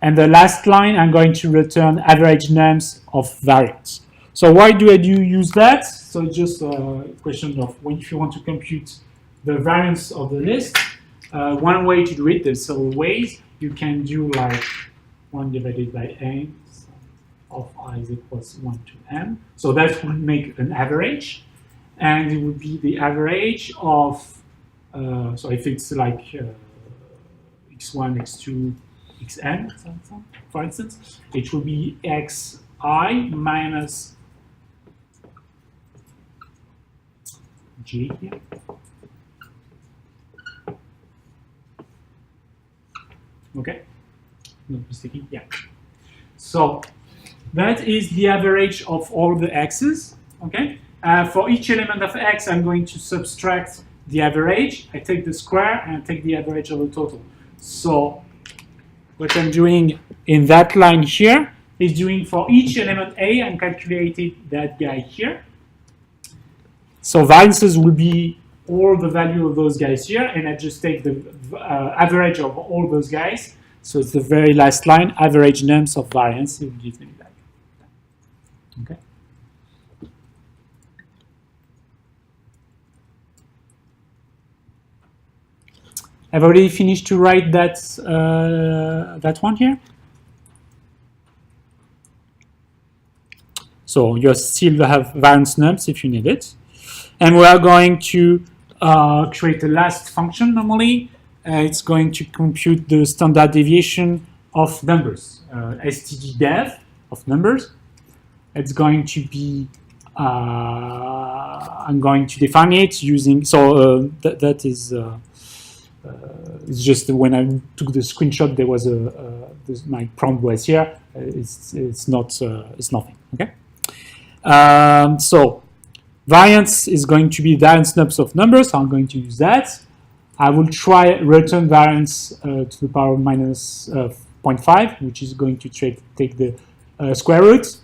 And the last line, I'm going to return average nums of variance. So why do I use that? So it's just a question of when if you want to compute the variance of the list. One way to do it, there's several ways. You can do like 1 divided by n of I is equals 1 to m. So that would make an average. And it would be the average of, so if it's like x1, x2, xn, for instance, it will be xi minus j here. Okay, not mistaken, yeah. So that is the average of all the x's, okay? For each element of x, I'm going to subtract the average. I take the square and I take the average of the total. So what I'm doing in that line here is doing for each element A, I'm calculating that guy here. So variances will be all the value of those guys here, and I just take the average of all those guys. So it's the very last line, average nums of variance. It will give me that. Okay. I've already finished to write that that one here. So you still have variance nums if you need it. And we are going to create a last function normally. It's going to compute the standard deviation of numbers, stddev of numbers. It's going to be, I'm going to define it using, so that is, it's just when I took the screenshot, there was my prompt was here. It's not, it's nothing, okay? So variance is going to be variance nums of numbers, so I'm going to use that. I will try return variance to the power of minus 0.5, which is going to take the square root.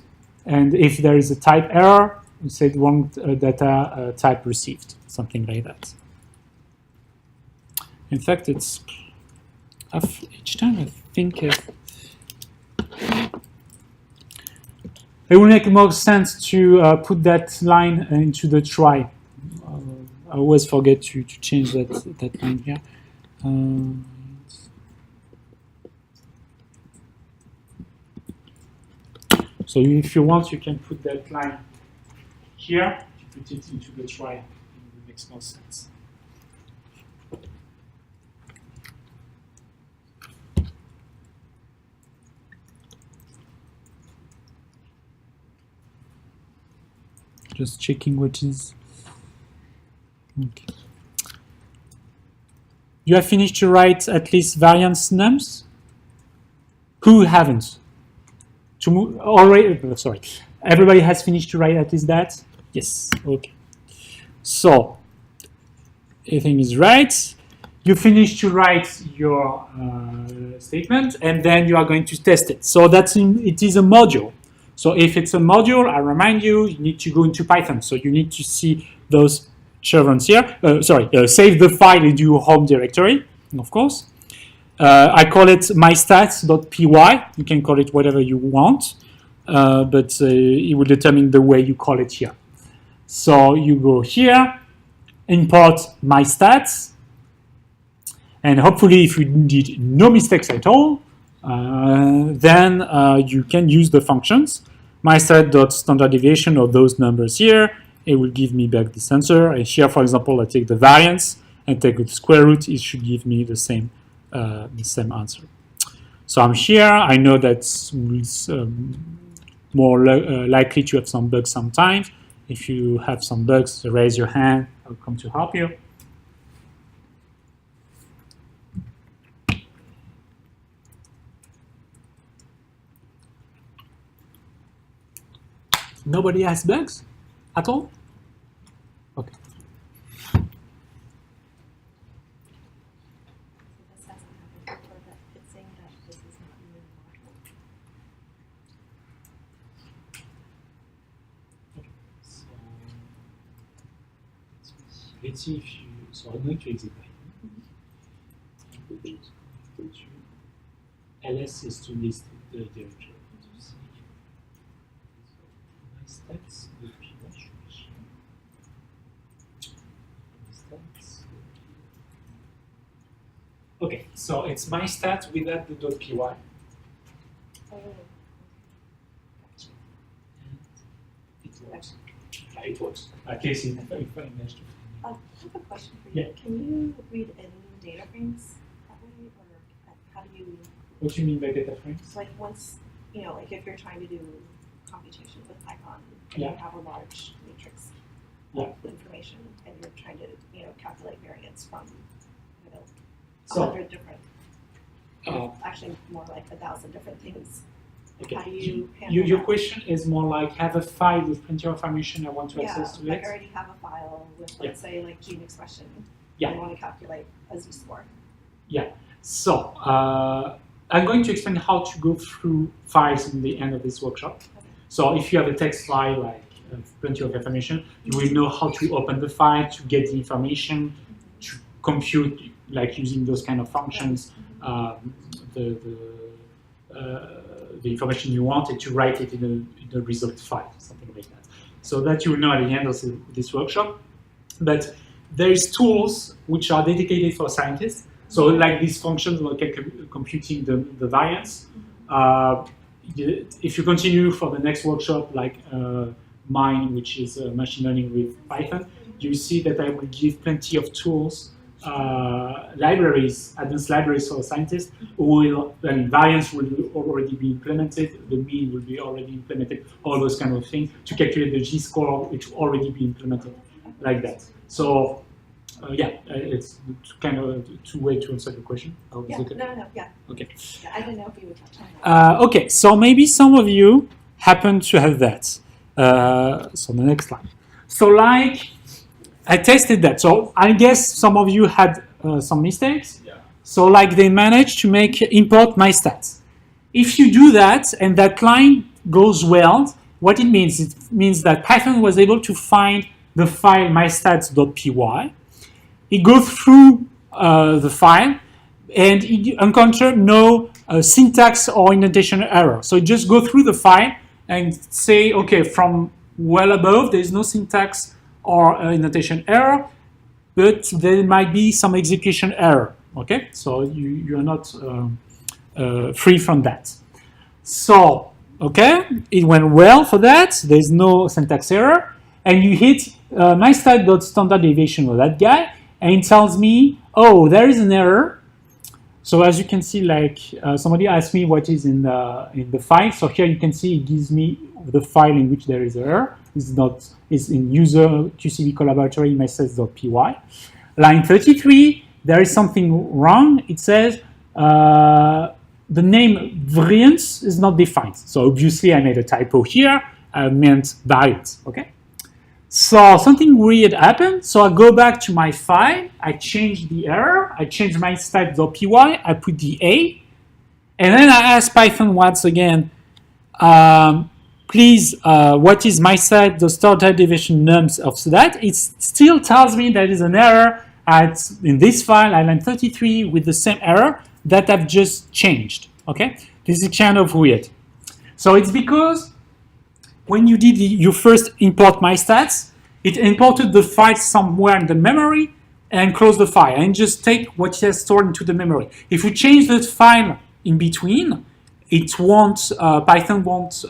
And if there is a type error, we say wrong data type received, something like that. In fact, it's each time I think it will make more sense to put that line into the try. I always forget to change that line here. So if you want, you can put that line here, put it into the try. It makes more sense. Just checking what is. Okay. You have finished to write at least variance nums? Who haven't? Already, sorry. Everybody has finished to write at least that? Yes, okay. So, everything is right. You finish to write your statement, and then you are going to test it. So it is a module. So if it's a module, I remind you, you need to go into Python. So you need to see those chevrons here. Save the file into your home directory, of course. I call it mystats.py. You can call it whatever you want, but it will determine the way you call it here. So you go here, import mystats, and hopefully if you did no mistakes at all, then you can use the functions. mystat.standard deviation of those numbers here. It will give me back this answer. And here, for example, I take the variance and take the square root. It should give me the same answer. So I'm here. I know that's more likely to have some bugs sometimes. If you have some bugs, raise your hand. I'll come to help you. Nobody has bugs at all? Okay. So this hasn't happened before, but it's saying that this is not in the module. So let's see if you. So I'm going to exit Python. ls is to list the directory. To see my stats. Okay, so it's my stats without the .py. Oh. It works. It works. At least if I manage to. I have a question for you. Yeah. Can you read in data frames that way, or how do you, What do you mean by data frames? like once, like if you're trying to do computation with Python and Yeah. you have a large matrix Yeah. of information and you're trying to, calculate variance from, So, 100 different, actually more like 1,000 different things. okay. How do you handle Your that? question is more like have a file with plenty of information I want to access to I it. already have a file with, let's say, like gene expression. Yeah. I want to calculate a z-score. So, I'm going to explain how to go through files in the end of this workshop. Okay. So if you have a text file, like plenty of information, you will know how to open the file, to get the information, to compute, like using those kind of functions, the information you want, and to write it in a result file, something like that. So that you will know at the end of this workshop. But there is tools which are dedicated for scientists. So like these functions, like computing the variance. If you continue for the next workshop, like mine, which is machine learning with Python, you see that I will give plenty of tools, libraries, advanced libraries for scientists, who will, variance will already be implemented, the mean will be already implemented, all those kind of things, to calculate the G-score, which will already be implemented like that. So, it's kind of two ways to answer the question. Yeah, Okay. no, yeah. Okay. Yeah, I didn't know if you would touch on that. Okay, so maybe some of you happen to have that. So the next slide. So like, I tested that. So I guess some of you had some mistakes. Yeah. So like they managed to make import my stats. If you do that and that line goes well, what it means that Python was able to find the file mystats.py. It goes through the file and it encountered no syntax or indentation error. So it just go through the file and say, okay, from well above, there is no syntax or indentation error, but there might be some execution error. Okay, so you are not free from that. So, okay, it went well for that. There is no syntax error, and you hit mystat.standard deviation of that guy, and it tells me, oh, there is an error. So as you can see, like somebody asked me what is in the file. So here you can see it gives me the file in which there is an error. It's in user QCB Collaboratory mystats.py. Line 33, there is something wrong. It says the name variance is not defined. So obviously I made a typo here. I meant variance. Okay. So something weird happened. So I go back to my file. I change the error. I change my stat.py. I put the A. And then I ask Python once again, please, what is my stat, the standard deviation nums of that? It still tells me there is an error in this file, line 33, with the same error that I've just changed. Okay? This is kind of weird. So it's because when you did your first import mystats, it imported the file somewhere in the memory and closed the file and just take what it has stored into the memory. If you change the file in between, it won't, Python won't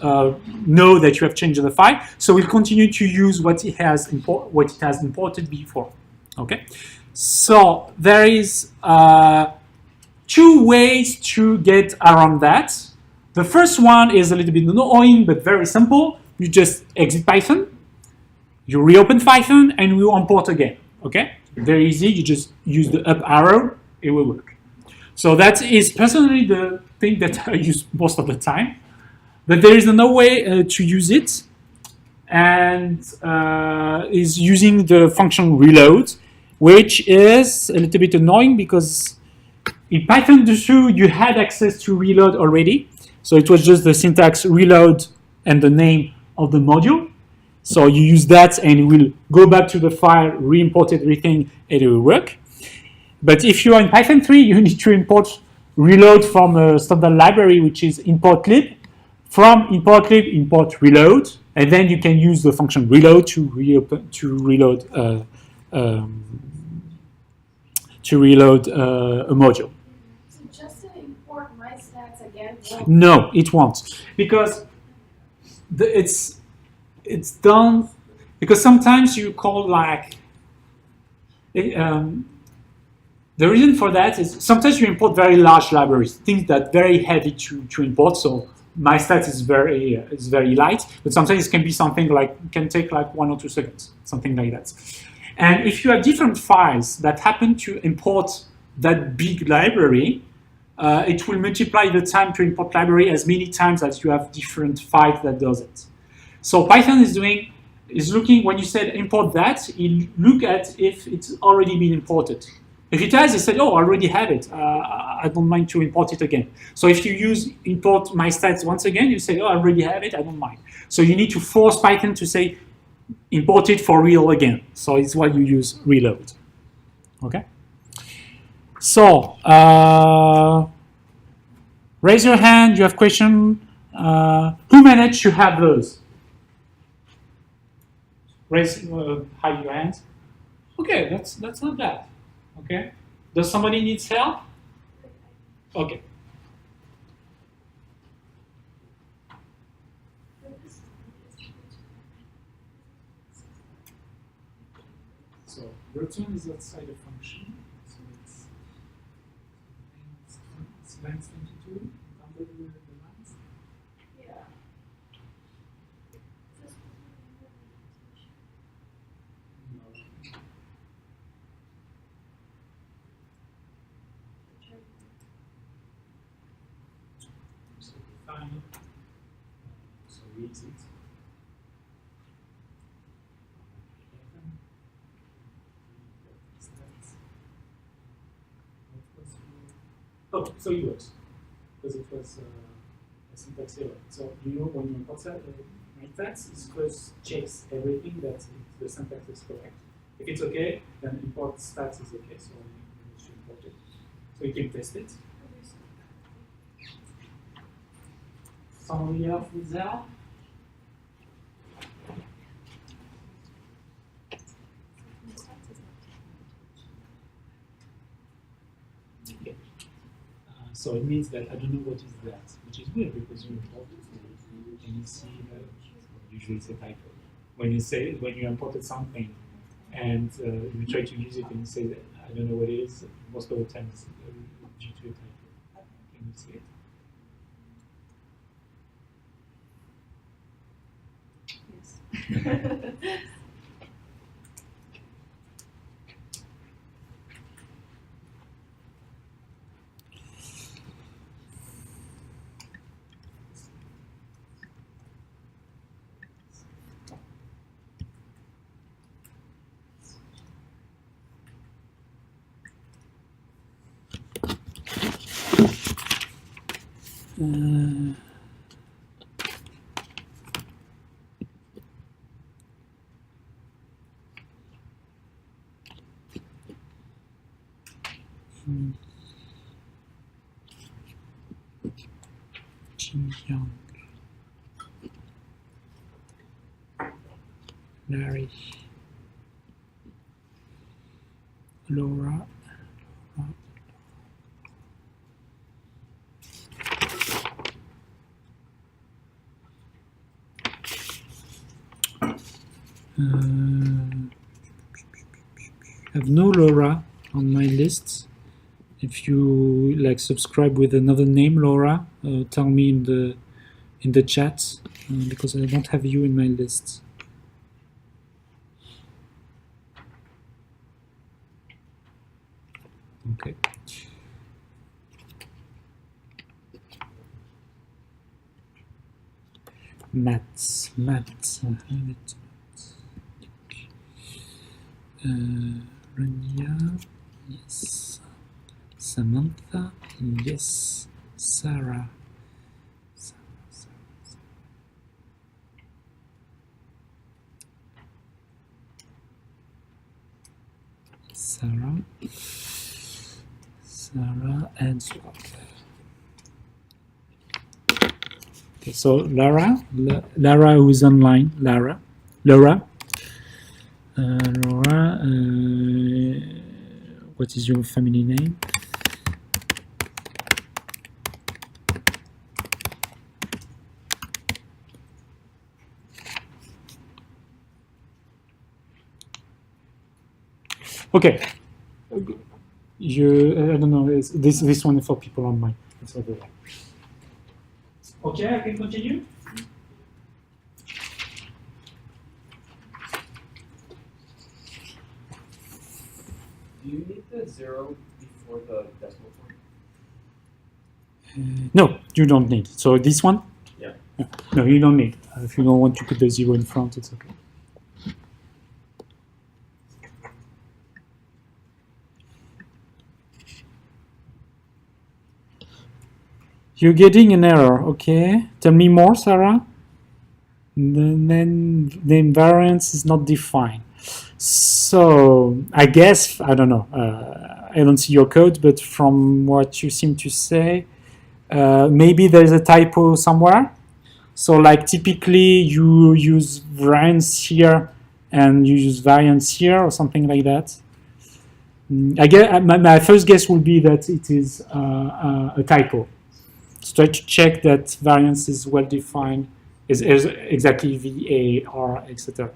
know that you have changed the file, so we'll continue to use what it has imported before. Okay, so there is two ways to get around that. The first one is a little bit annoying, but very simple. You just exit Python, you reopen Python, and you import again. Okay, very easy. You just use the up arrow, it will work. So that is personally the thing that I use most of the time. But there is another way to use it. and is using the function reload, which is a little bit annoying because in Python 2 you had access to reload already. So it was just the syntax reload and the name of the module. So you use that and it will go back to the file, re-import everything, and it will work. But if you are in Python 3, you need to import reload from a standard library, which is import lib. From import lib, import reload, and then you can use the function reload to reload a module. So just to import my stats again. No, it won't, because it's done because sometimes you call like the reason for that is sometimes you import very large libraries, things that are very heavy to import. So my stats is very light, but sometimes it can be something like can take like 1 or 2 seconds, something like that. And if you have different files that happen to import that big library, it will multiply the time to import library as many times as you have different files that does it. So Python is looking, when you said import that, it look at if it's already been imported. If it has, it said, oh, I already have it. I don't mind to import it again. So if you use import my stats once again, you say, oh, I already have it, I don't mind. So you need to force Python to say, import it for real again. So it's why you use reload. Okay? So, raise your hand, you have question. Who managed to have those? Raise, hide your hands. Okay, that's not bad. Okay. Does somebody need help? Okay. So return is outside the function. So it's length 22. Under the lines. Yeah. No. So define. So reads it. Oh, so it works because it was a syntax error. So you know when you import my stats, it first checks everything that the syntax is correct. If it's okay, then import stats is okay. So you should import it. So you can test it. Somebody else needs help? Okay. So it means that I don't know what is that, which is weird because you import it and you see that usually it's a typo. When you imported something and you try to use it and you say that I don't know what it is, most of the time it's due to a typo. Can you see it? Yes. Young. Larry. Laura. I have no Laura on my list. If you like subscribe with another name, Laura, tell me in the chat because I don't have you in my list. Okay. Matt. Rania, yes. Samantha, yes. Sarah. Sarah and Swap. Okay, so Lara who is online, Laura, what is your family name? Okay, I don't know. This one is for people online. It's over there. Okay, I can continue. Do you need the 0 before the decimal point? No, you don't need. So this one? Yeah. No, you don't need. If you don't want to put the 0 in front, it's okay. You're getting an error, okay? Tell me more, Sarah. Then the invariance is not defined. So I guess, I don't know, I don't see your code, but from what you seem to say, maybe there's a typo somewhere. So like typically you use variance here and you use variance here or something like that. I guess my first guess would be that it is a typo. So try to check that variance is well defined, is exactly VAR, etc.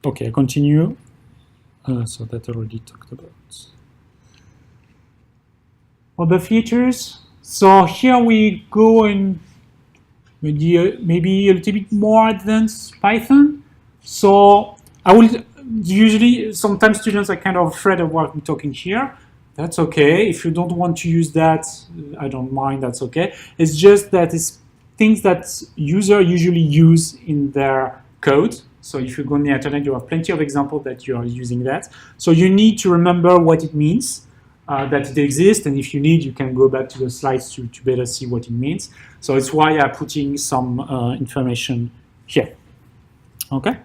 Okay, I continue. So that already talked about. Other features. So here we go in maybe a little bit more advanced Python. So I will usually, sometimes students are kind of afraid of what we're talking here. That's okay. If you don't want to use that, I don't mind, that's okay. It's just that it's things that users usually use in their code. So if you go on the internet, you have plenty of examples that you are using that. So you need to remember what it means, that it exists, and if you need, you can go back to the slides to better see what it means. So it's why I'm putting some information here. Okay.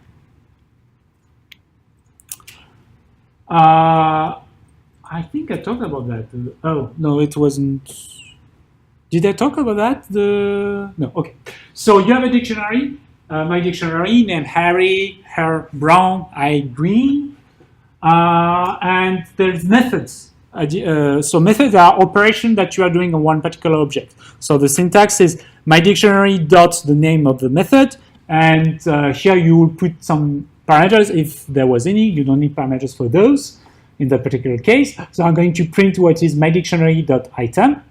I think I talked about that. Oh, no, it wasn't. Did I talk about that? No, okay. So you have a dictionary, my dictionary, named Harry, hair brown, eye green, and there's methods. So methods are operations that you are doing on one particular object. So the syntax is my dictionary dot the name of the method, and here you will put some parameters if there was any. You don't need parameters for those in that particular case. So I'm going to print what is my dictionary dot item,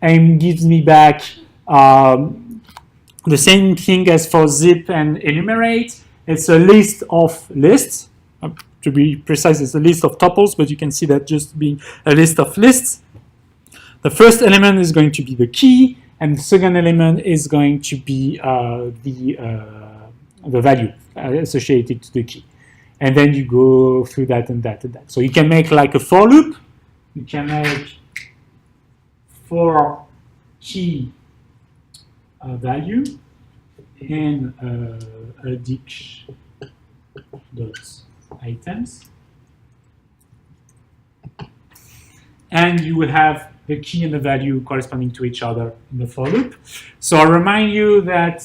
and gives me back the same thing as for zip and enumerate. It's a list of lists. To be precise, it's a list of tuples, but you can see that just being a list of lists. The first element is going to be the key, and the second element is going to be the value associated to the key. And then you go through that and that and that. So you can make like a for loop. You can make for key value and a dict dot items, and you will have the key and the value corresponding to each other in the for loop. So I remind you that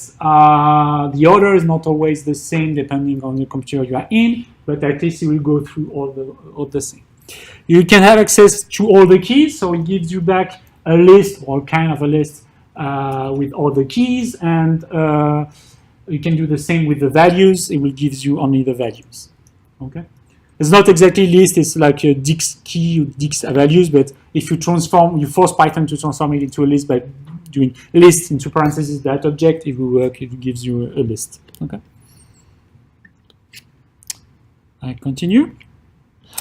the order is not always the same depending on the computer you are in, but at least it will go through all the same. You can have access to all the keys, so it gives you back a list or kind of a list with all the keys, and you can do the same with the values. It will give you only the values. Okay, it's not exactly list. It's like a dict key or dict values, but if you force Python to transform it into a list by doing list into parentheses that object, it will work. It gives you a list. Okay. I continue.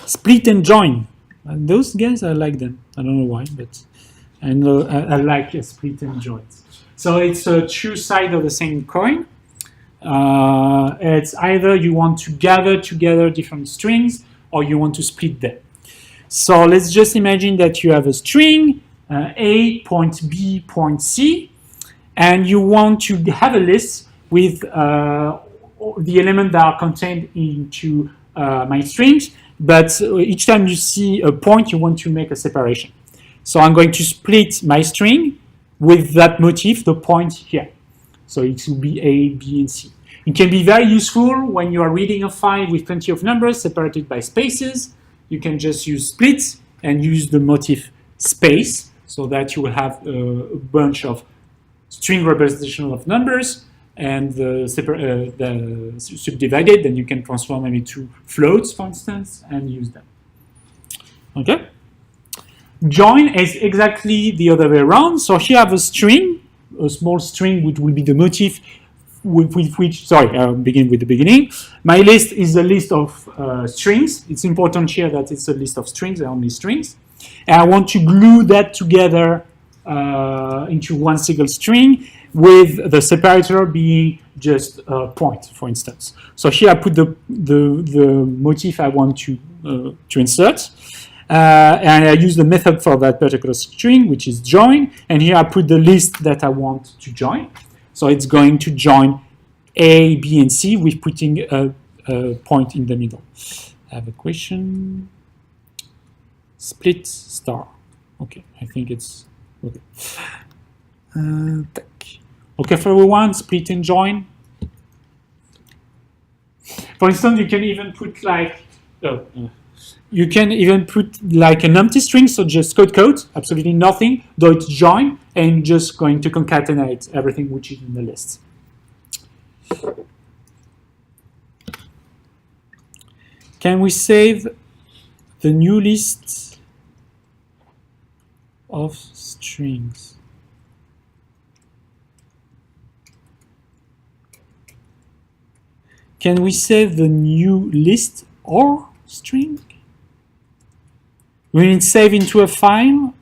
Split and join. And those guys, I like them. I don't know why, but I know I like split and join. So it's two sides of the same coin. It's either you want to gather together different strings or you want to split them. So let's just imagine that you have a string, A, point B, point C, and you want to have a list with the elements that are contained into my strings, but each time you see a point, you want to make a separation. So I'm going to split my string with that motif, the point here. So it will be A, B, and C. It can be very useful when you are reading a file with plenty of numbers separated by spaces. You can just use splits and use the motif space so that you will have a bunch of string representation of numbers and the subdivided, then you can transform them into floats, for instance, and use them. Okay? Join is exactly the other way around. So here I have a string, a small string, which will be the motif with which, sorry, I'll begin with the beginning. My list is a list of strings. It's important here that it's a list of strings, only strings. And I want to glue that together into one single string with the separator being just a point, for instance. So here I put the motif I want to insert. And I use the method for that particular string, which is join. And here I put the list that I want to join. So it's going to join A, B, and C with putting a point in the middle. I have a question. Split star. Okay, I think it's okay. Okay for everyone, split and join. For instance, you can even put like you can even put like an empty string, so just code, absolutely nothing, though it's join, and just going to concatenate everything which is in the list. Can we save the new list of strings? Can we save the new list or string? We need save into a file.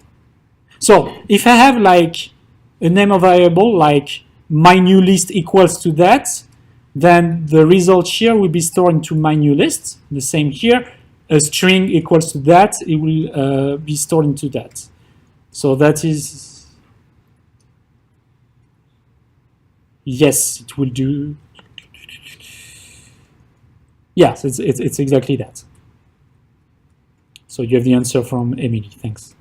So if I have like a name of variable like my new list equals to that, then the result here will be stored into my new list. The same here, a string equals to that, it will be stored into that. So that is, yes, it will do. Yes, it's exactly that. So you have the answer from Emily, thanks.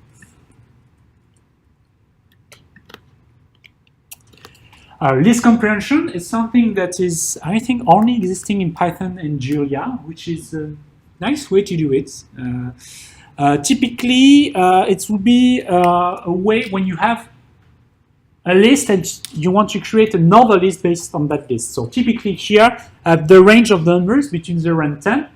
List comprehension is something that is, I think, only existing in Python and Julia, which is a nice way to do it. Typically, it will be a way when you have a list and you want to create another list based on that list. So typically here, the range of numbers between 0 and 10,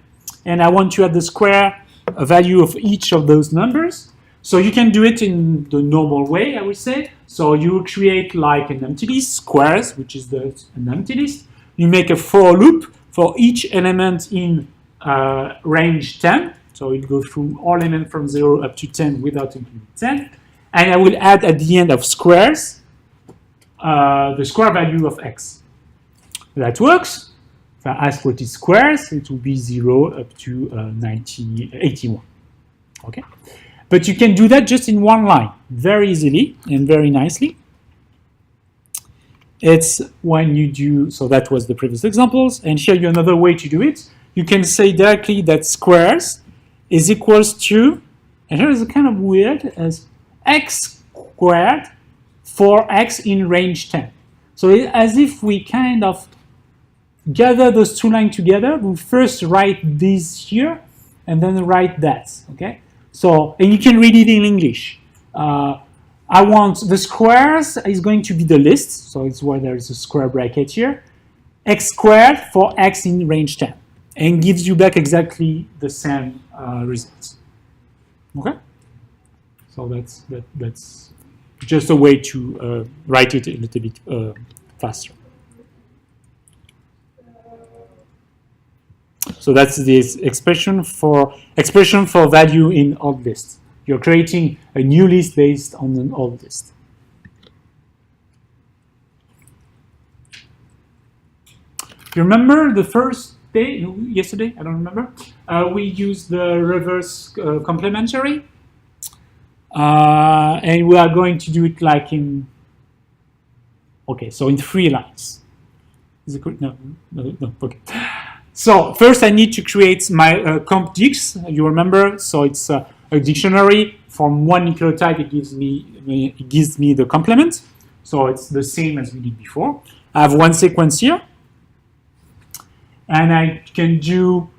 and I want to add the square value of each of those numbers. So you can do it in the normal way, I would say. So you create like an empty list, squares, which is an empty list. You make a for loop for each element in range 10. So it goes through all elements from 0 up to 10 without including 10. And I will add at the end of squares the square value of x. That works. If I ask what is squares, it will be 0 up to 81. Okay? But you can do that just in one line, very easily and very nicely. It's when you do, so that was the previous examples, and here you another way to do it. You can say directly that squares is equals to, and here is kind of weird, as x squared for x in range 10. So as if we kind of gather those two lines together, we first write this here, and then write that, okay? So, and you can read it in English. I want the squares is going to be the list, so it's where there is a square bracket here. X squared for x in range 10, and gives you back exactly the same results. Okay? So that's just a way to write it a little bit faster. So that's this expression for value in old list. You're creating a new list based on an old list. You remember the first day, yesterday, I don't remember, we used the reverse complementary. And we are going to do it like in, okay, so in 3 lines. Is it good? No, okay. So first I need to create my comp dix, you remember, so it's a dictionary. From one nucleotide it gives me the complement. So it's the same as we did before. I have one sequence here. And I can do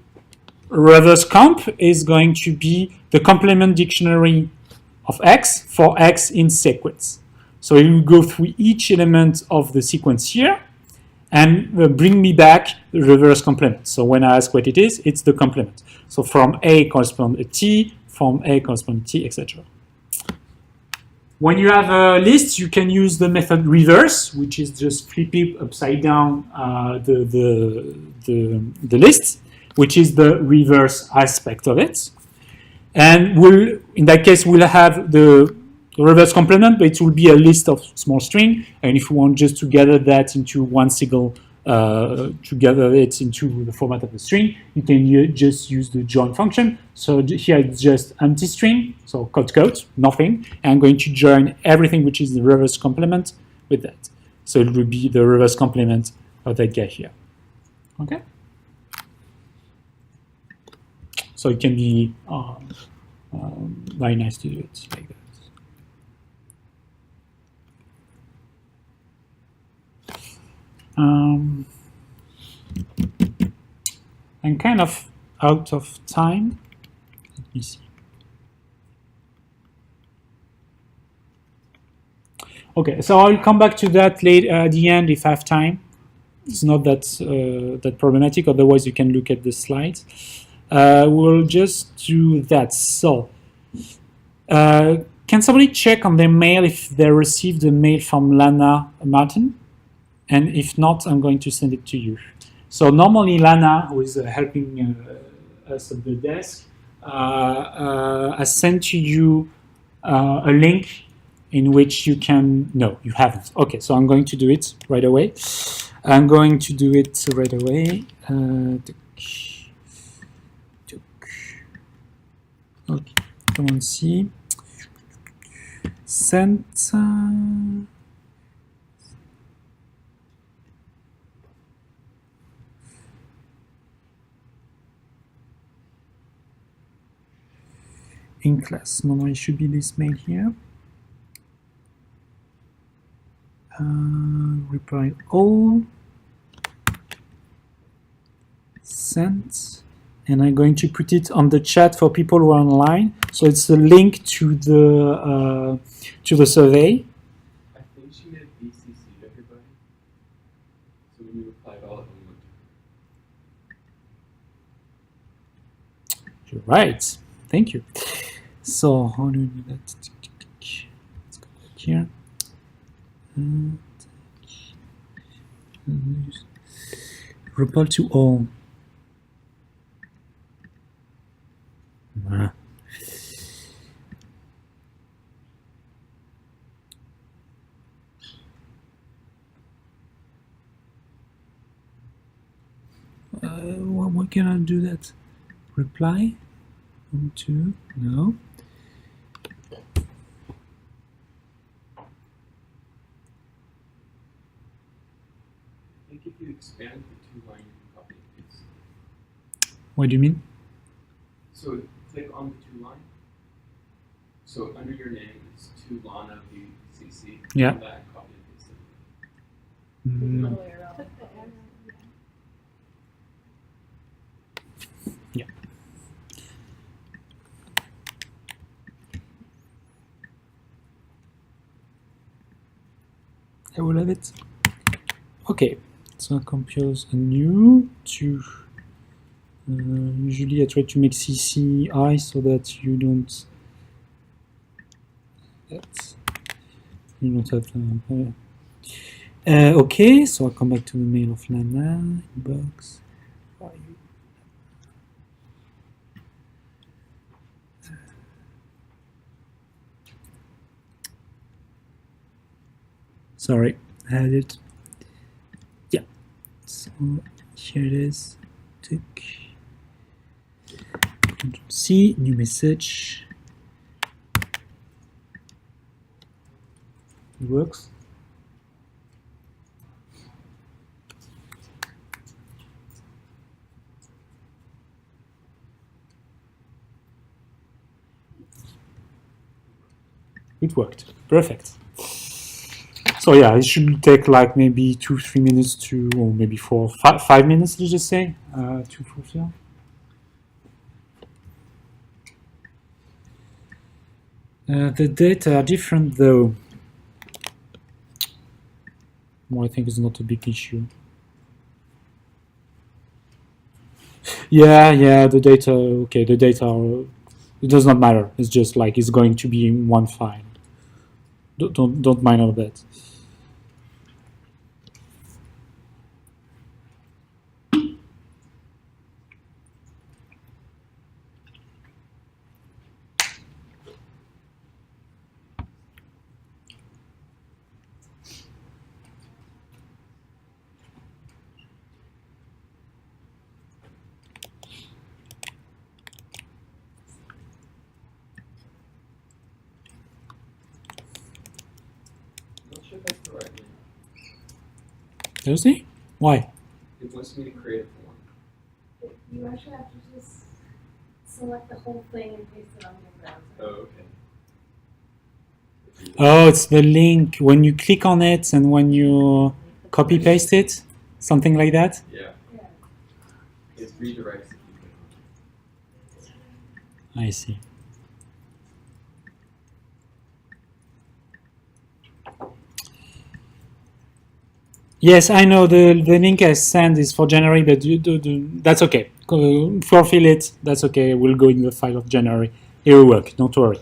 reverse comp is going to be the complement dictionary of X for X in sequence. So it will go through each element of the sequence here and bring me back the reverse complement. So when I ask what it is, it's the complement. So from A corresponds a T, from A corresponds T, etc. When you have a list, you can use the method reverse, which is just flipping upside down the list, which is the reverse aspect of it. And in that case, we'll have the reverse complement, but it will be a list of small string. And if you want just to gather that into one single, to gather it into the format of a string, you can just use the join function. So here it's just empty string, so quote, nothing. And I'm going to join everything which is the reverse complement with that. So it will be the reverse complement of that guy here. Okay? So it can be very nice to do it like that. I'm kind of out of time. Let me see. Okay, so I'll come back to that later at the end if I have time. It's not that that problematic. Otherwise, you can look at the slides. We'll just do that. So, can somebody check on their mail if they received a mail from Lana Martin? And if not, I'm going to send it to you. So normally Lana, who is helping us at the desk, has sent to you a link in which you can, no, you haven't. Okay, so I'm going to do it right away. I'm going to do it right away. Okay, come on, see. Sent. In class. Normally it should be this mail here. Reply all. Sent. And I'm going to put it on the chat for people who are online. So it's a link to the survey. I think she made BCC to everybody. So when you replied all of them. You're right. Thank you. So how do we do that? Let's go back here. Reply to all. Why can I do that? Reply? 1, 2, no. I think if you expand the 2 line, you can copy and paste. What do you mean? So click on the 2 line. So under your name is 2 Lana BCC. Yeah. Come back, copy and paste it. All the way around. I will have it. Okay, so I compose a new to. Usually I try to make CC I so that you don't. You don't have. Okay, so I'll come back to the mail of Lana inbox. Sorry, I had it. Yeah. So here it is. Tick. Control C, new message. It works. It worked. Perfect. So yeah, it should take like maybe 2-3 minutes to, or maybe 5 minutes, let's just say, to fulfill. The data are different though. Well, I think it's not a big issue. Yeah, the data, okay, the data, it does not matter. It's just like it's going to be in one file. Don't mind all that. I'm not sure if that's the right link. Seriously? Why? It wants me to create a form. You actually have to just select the whole thing and paste it on your browser. Oh, okay. Oh, it's the link when you click on it and when you copy paste it, something like that. Yeah, Yeah. it redirects if you click on I see. Yes, I know the link I sent is for January, but that's okay. Fulfill it. That's okay. We'll go in the file of January. It will work. Don't worry.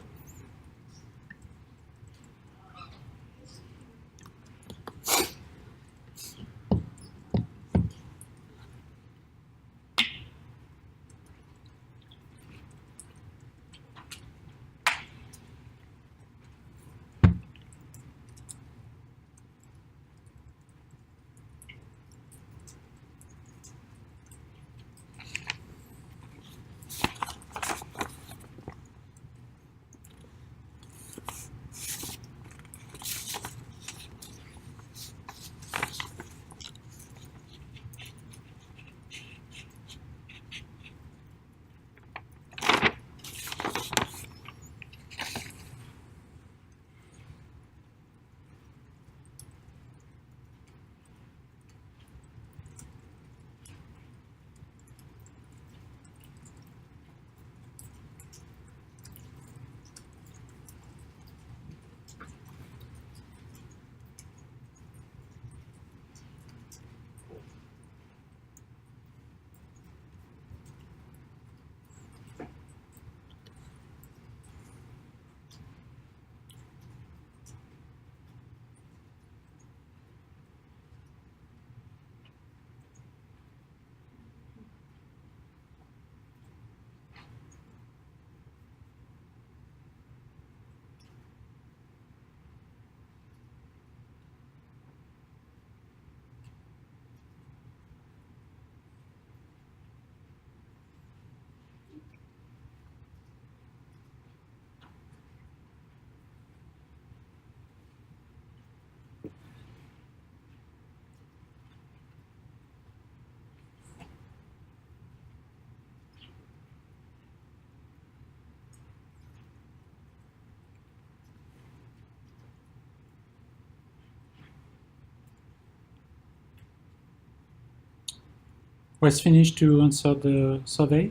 Was finished to answer the survey?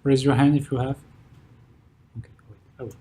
Raise your hand if you have. Okay, wait, I wait.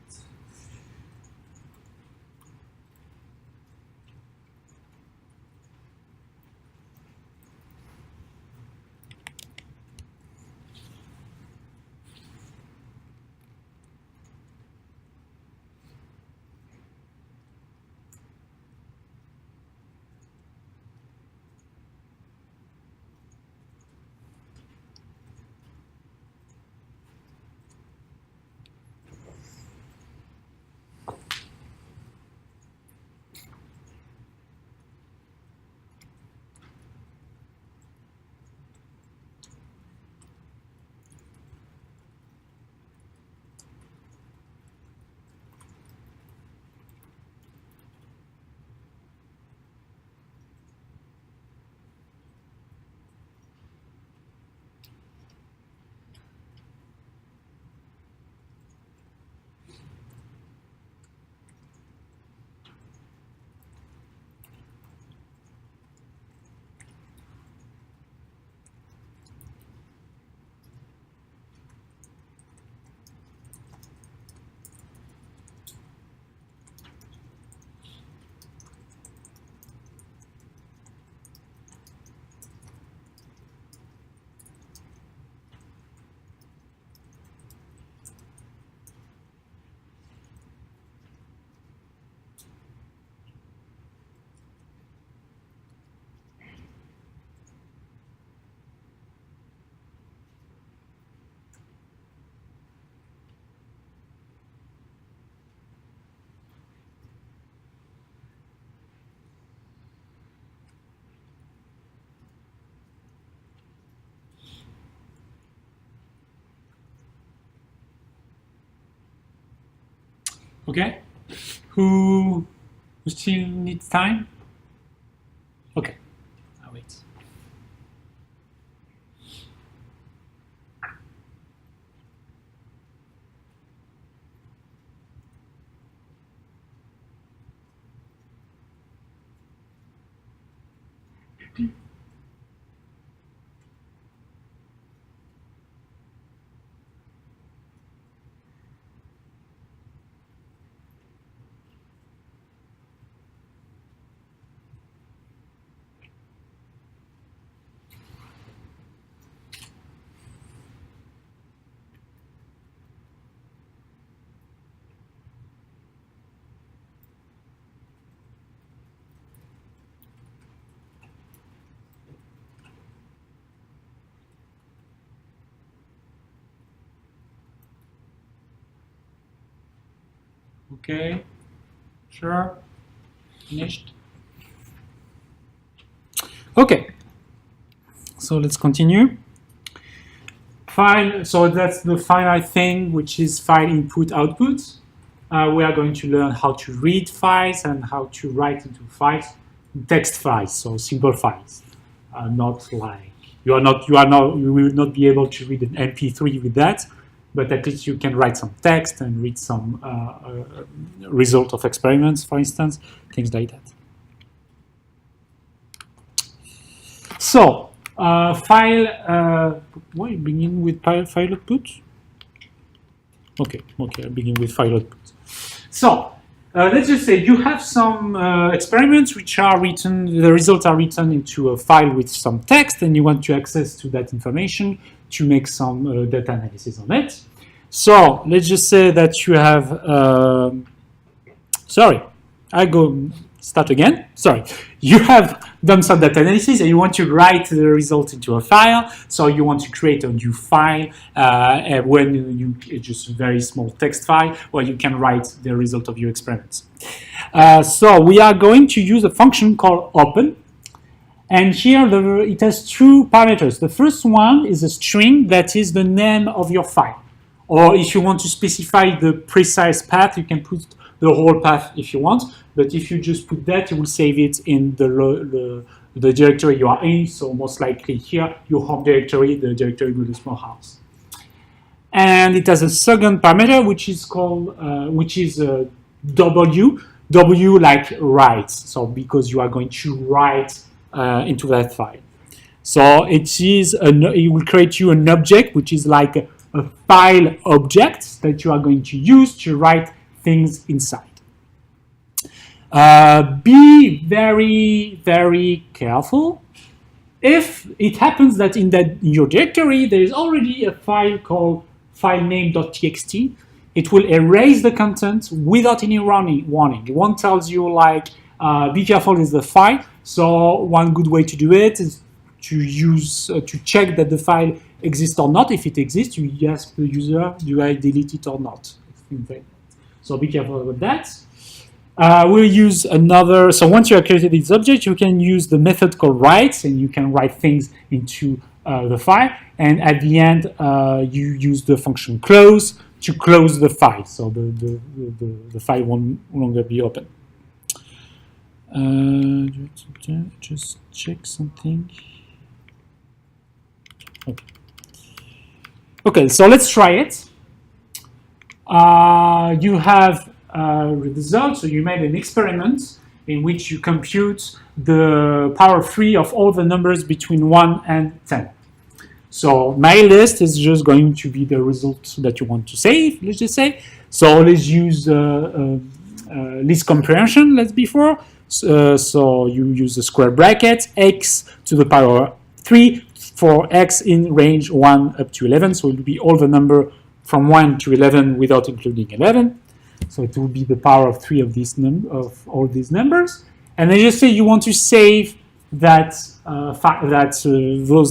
Okay? Who still needs time? Okay, I'll wait. Okay, sure, finished. Okay, so let's continue. File, so that's the final thing, which is file input output. We are going to learn how to read files and how to write into files, text files, so simple files. Not like you will not be able to read an MP3 with that, but at least you can write some text and read some result of experiments, for instance, things like that. So, file, why begin with file output? Okay, I begin with file output. So, let's just say you have some experiments which are written, the results are written into a file with some text, and you want to access to that information to make some data analysis on it. So, let's just say that you have, sorry, I go start again. Sorry, you have done some data analysis and you want to write the result into a file. So you want to create a new file when you just a very small text file where you can write the result of your experiments. So we are going to use a function called open. And here it has two parameters. The first one is a string that is the name of your file. Or if you want to specify the precise path, you can put the whole path if you want, but if you just put that, you will save it in the directory you are in, so most likely here, your home directory, the directory with the small house. And it has a second parameter, which is called, W like write, so because you are going to write into that file. So it will create you an object, which is like a file object that you are going to use to write things inside. Be very, very careful. If it happens that in your directory there is already a file called filename.txt, it will erase the content without any warning. It won't tell you like, be careful with the file. So one good way to do it is to check that the file exists or not. If it exists, you ask the user, do I delete it or not? So be careful with that. We'll use another, so once you have created this object, you can use the method called write, and you can write things into the file. And at the end, you use the function close to close the file. So the file won't longer be open. Just check something. Okay, so let's try it. You have results, so you made an experiment in which you compute the power 3 of all the numbers between 1 and 10. So my list is just going to be the result that you want to save, let's just say. So let's use list comprehension, as before. So you use the square bracket, x to the power 3 for x in range 1 up to 11. So it will be all the number from 1 to 11 without including 11. So it will be the power of 3 of all these numbers. And then just say you want to save those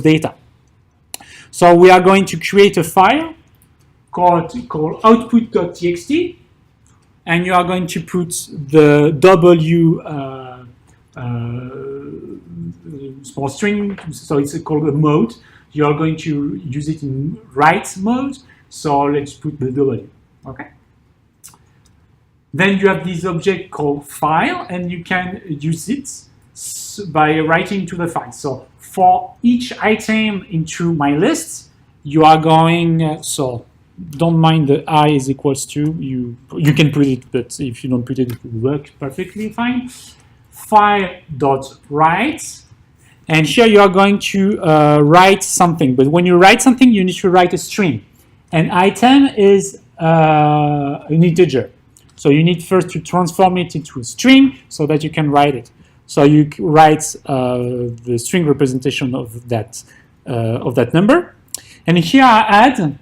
data. So we are going to create a file called output.txt, and you are going to put the W small string, so it's called a mode. You are going to use it in write mode, so let's put the W, okay? Then you have this object called file, and you can use it by writing to the file. So for each item into my list, you are going, so don't mind the I is equals to, you can put it, but if you don't put it, it will work perfectly fine. File.write, and here you are going to write something, but when you write something, you need to write a string. An item is an integer. So you need first to transform it into a string so that you can write it. So you write the string representation of that number. And here I add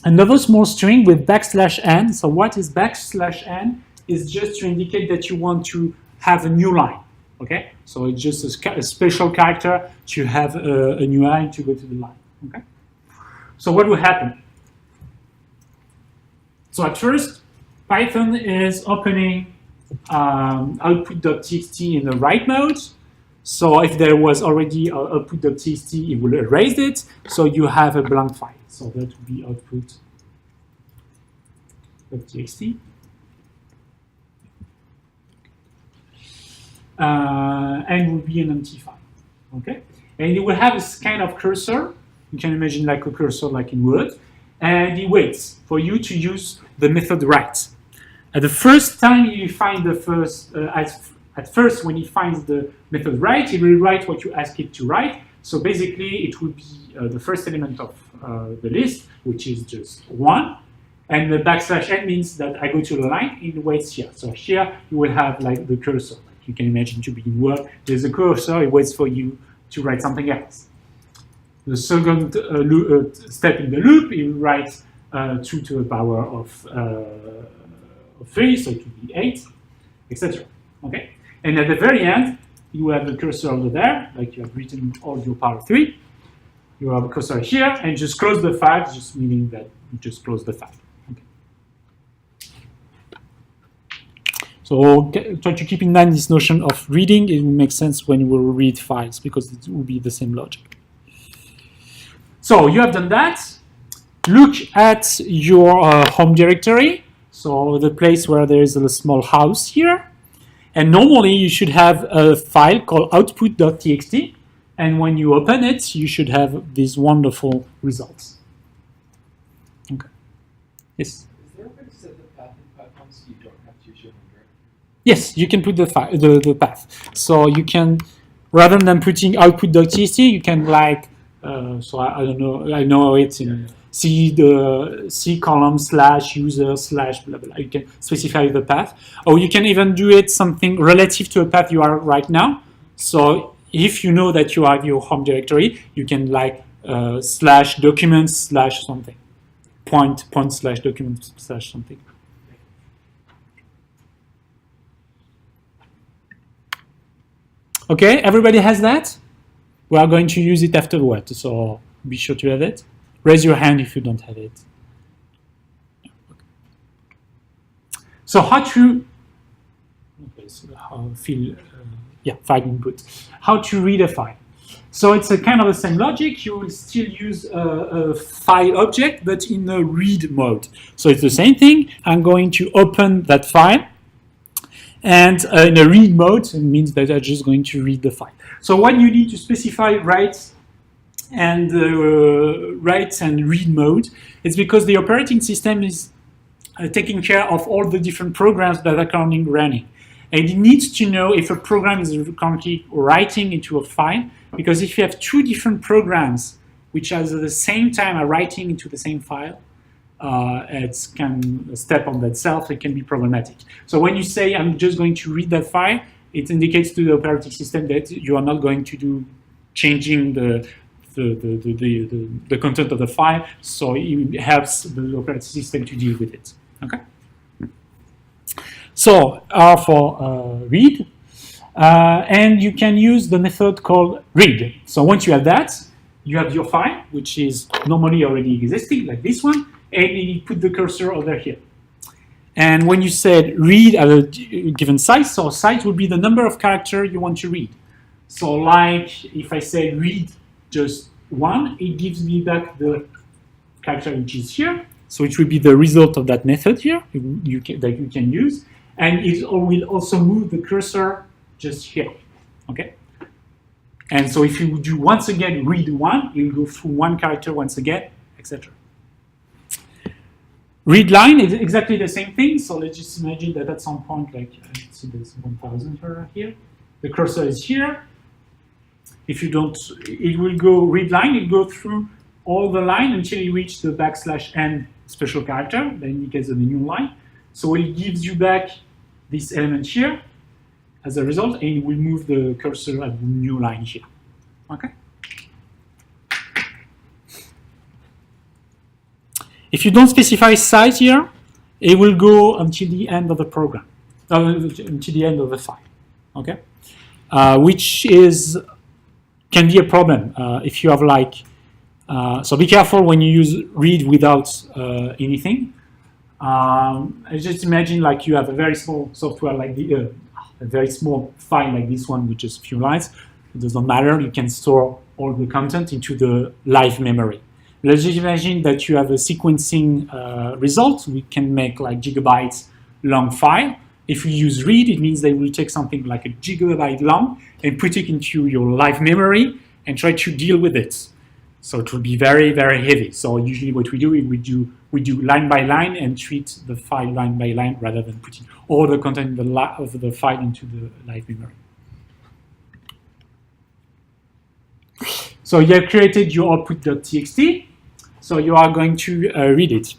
another small string with \n. So what is \n? Is just to indicate that you want to have a new line. Okay? So it's just a special character to have a new line to go to the line. Okay? So what will happen? So at first, Python is opening output.txt in the write mode. So if there was already output.txt, it will erase it. So you have a blank file. So that would be output.txt. And will be an empty file. Okay? And it will have this kind of cursor. You can imagine like a cursor like in Word. And it waits for you to use the method write. At the first time you find the first, at first when it finds the method write, it will write what you ask it to write. So basically it will be the first element of the list, which is just 1. And the \n means that I go to the line, it waits here. So here you will have like the cursor. Like you can imagine to be in Word, there's a cursor, it waits for you to write something else. The second step in the loop, it writes 2 to the power of 3, so it will be 8, etc. Okay? And at the very end, you have the cursor over there, like you have written all your power 3. You have a cursor here, and just close the file, just meaning that you just close the file. Okay. So try to keep in mind this notion of reading. It will make sense when you will read files, because it will be the same logic. So you have done that. Look at your home directory. So the place where there is a small house here. And normally you should have a file called output.txt. And when you open it, you should have these wonderful results. Okay. Yes? Is there a way to set the path in Python so you don't have to use your home directory? Yes, you can put the path. So you can, rather than putting output.txt, you can like, so I don't know, I know it's in C column / user / blah, blah. You can specify the path. Or you can even do it something relative to a path you are right now. So if you know that you have your home directory, you can like /documents / something. Point / documents / something. Okay, everybody has that? We are going to use it afterward, so be sure to have it. Raise your hand if you don't have it. So how to, okay, so file input. How to read a file. So it's a kind of the same logic. You will still use a file object, but in a read mode. So it's the same thing. I'm going to open that file. And in a read mode, it means that I'm just going to read the file. So what you need to specify write and read mode, it's because the operating system is taking care of all the different programs that are currently running. And it needs to know if a program is currently writing into a file, because if you have 2 different programs which at the same time are writing into the same file, it can step on that self, it can be problematic. So when you say I'm just going to read that file, it indicates to the operating system that you are not going to do changing the content of the file, so it helps the operating system to deal with it. Okay. So R for read, and you can use the method called read. So once you have that, you have your file, which is normally already existing, like this one, and you put the cursor over here. And when you said read at a given size, so size would be the number of characters you want to read. So like if I say read just 1, it gives me back the character which is here. So it will be the result of that method here that you can use. and it will also move the cursor just here, okay? And so if you do once again read one, it will go through one character once again, etc. Read line is exactly the same thing. So let's just imagine that at some point, like, let's see, there's 1000 here. The cursor is here. If you don't, it will go read line. It will go through all the line until you reach the \n special character. Then it gets a new line. So it gives you back this element here as a result, and it will move the cursor at the new line here. Okay. If you don't specify size here, it will go until the end of the program, until the end of the file, okay? Which can be a problem if you have like, so be careful when you use read without anything. Just imagine like you have a very small software like a very small file like this one with just a few lines. It doesn't matter, you can store all the content into the live memory. Let's just imagine that you have a sequencing result. We can make like gigabytes long file. If we use read, it means they will take something like a gigabyte long and put it into your live memory and try to deal with it. So it will be very, very heavy. So usually what we do is we do line by line and treat the file line by line rather than putting all the content of the file into the live memory. So you have created your output.txt. So you are going to read it.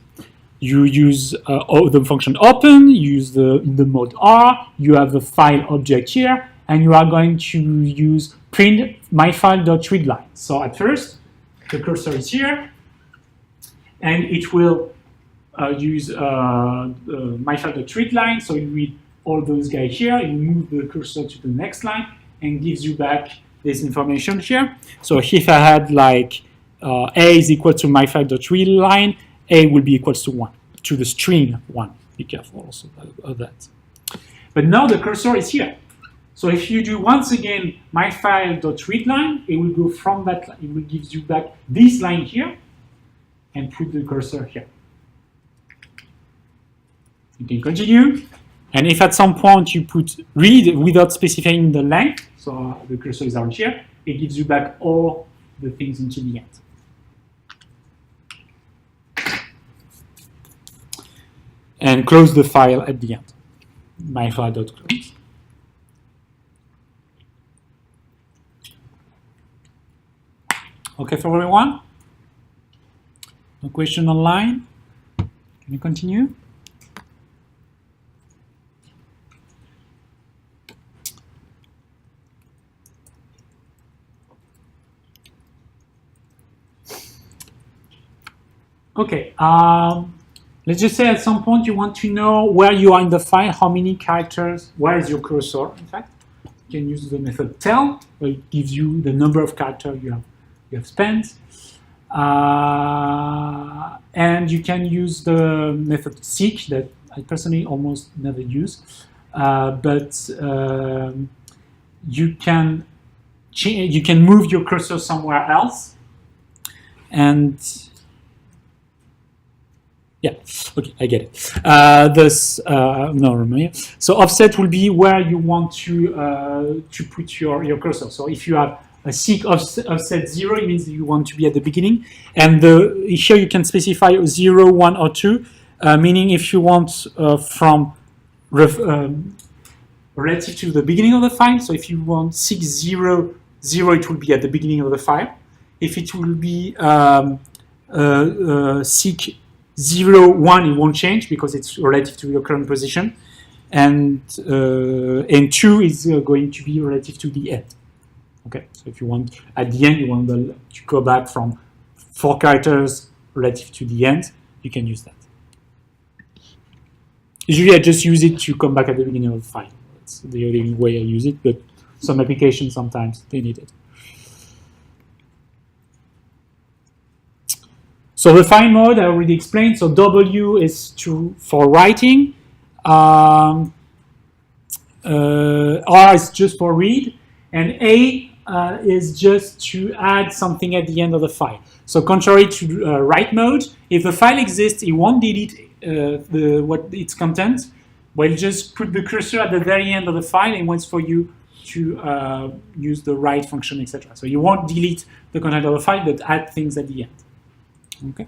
You use the function open, you use in the mode R, you have the file object here, and you are going to use print myfile.readline. So at first, the cursor is here, and it will use myfile.readline. So you read all those guys here, you move the cursor to the next line, and gives you back this information here. So if I had like A is equal to myfile.readline, A will be equal to 1, to the string 1. Be careful also of that. But now the cursor is here. So if you do once again myfile.readline, it will go from that line, it will give you back this line here and put the cursor here. You can continue. And if at some point you put read without specifying the length, so the cursor is down here, it gives you back all the things until the end. And close the file at the end. myfile.close. Okay for everyone? No question online? Can you continue? Okay, let's just say at some point you want to know where you are in the file, how many characters, where is your cursor, in fact. You can use the method tell, where it gives you the number of characters you have spent. And you can use the method seek that I personally almost never use. But you can move your cursor somewhere else. And yeah, okay, I get it. So offset will be where you want to put your cursor. So if you have a seek offset 0, it means you want to be at the beginning. And here you can specify 0, 1, or 2, meaning if you want from relative to the beginning of the file. So if you want seek 0, 0, it will be at the beginning of the file. If it will be seek 0, 1, it won't change because it's relative to your current position. And 2 is going to be relative to the end. Okay, so if you want, at the end, you want to go back from 4 characters relative to the end, you can use that. Usually I just use it to come back at the beginning of the file. That's the only way I use it, but some applications sometimes they need it. So the file mode I already explained. So W is for writing, R is just for read, and A is just to add something at the end of the file. So contrary to write mode, if the file exists, it won't delete its content, Well, just put the cursor at the very end of the file and waits for you to use the write function, etc. So you won't delete the content of the file, but add things at the end. Okay.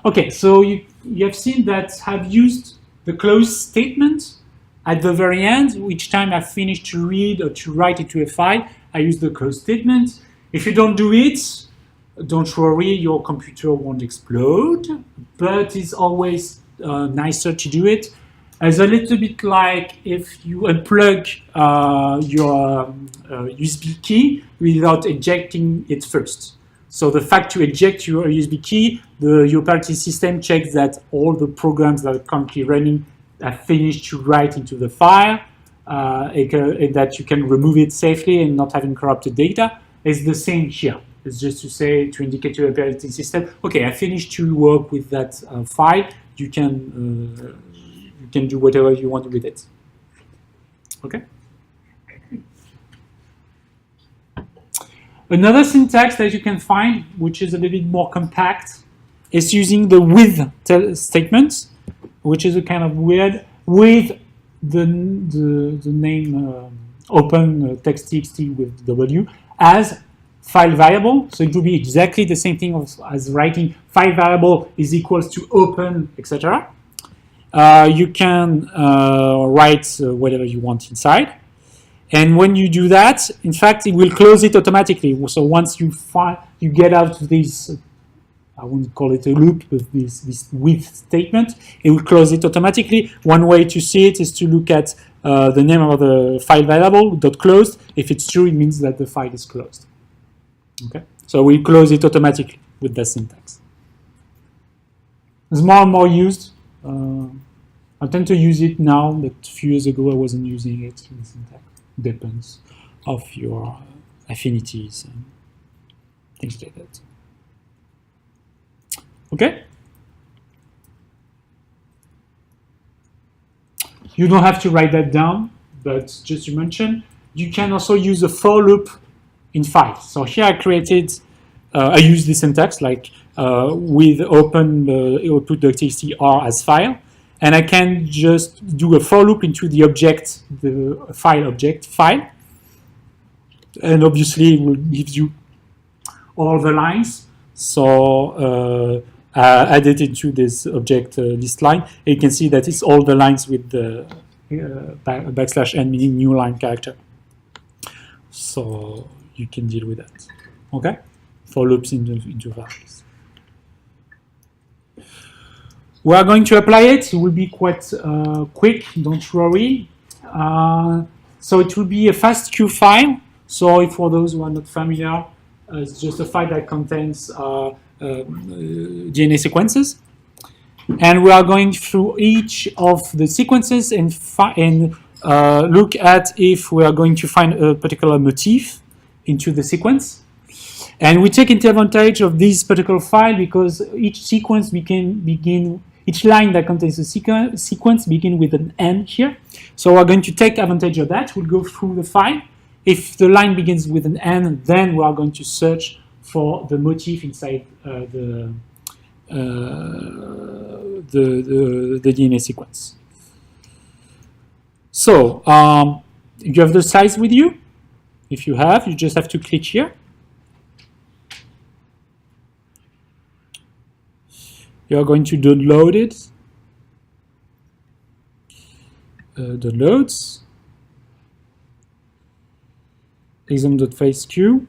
Okay, so you have seen that I've used the close statement at the very end. Each time I finish to read or to write into a file, I use the close statement. If you don't do it, don't worry, your computer won't explode, but it's always nicer to do it. It's a little bit like if you unplug your USB key without ejecting it first. So the fact to eject your USB key, your operating system checks that all the programs that are currently running have finished to write into the file, and that you can remove it safely and not having corrupted data. It's the same here. It's just to say, to indicate to your operating system, okay, I finished to work with that file. You can do whatever you want with it. Okay. Another syntax that you can find, which is a little bit more compact, is using the with statement, which is a kind of weird with the name open text.txt with W as file variable. So it will be exactly the same thing as writing file variable is equals to open, etc. You can write whatever you want inside. And when you do that, in fact, it will close it automatically. So once you get out of this, I wouldn't call it a loop, but this with statement, it will close it automatically. One way to see it is to look at the name of the file variable, .closed. If it's true, it means that the file is closed. Okay, so we close it automatically with that syntax. It's more and more used. I tend to use it now, but a few years ago I wasn't using it. The syntax depends of your affinities and things like that. Okay. You don't have to write that down, but just to mention, you can also use a for loop in files. So here I created, I use this syntax like with open output.txt r as file, and I can just do a for loop into the object, the file object file, and obviously it will give you all the lines. So add it into this object list line, and you can see that it's all the lines with the \n meaning new line character. So you can deal with that. Okay, for loops into values. We are going to apply it. It will be quite quick. Don't worry. So it will be a FASTQ file. So for those who are not familiar, it's just a file that contains DNA sequences, and we are going through each of the sequences and look at if we are going to find a particular motif into the sequence. And we take advantage of this particular file because each sequence each line that contains a sequence begin with an N here. So we're going to take advantage of that. We'll go through the file. If the line begins with an N, then we are going to search for the motif inside the DNA sequence. So you have the size with you. If you have, you just have to click here. You are going to download it. Downloads. exam.FASTQ,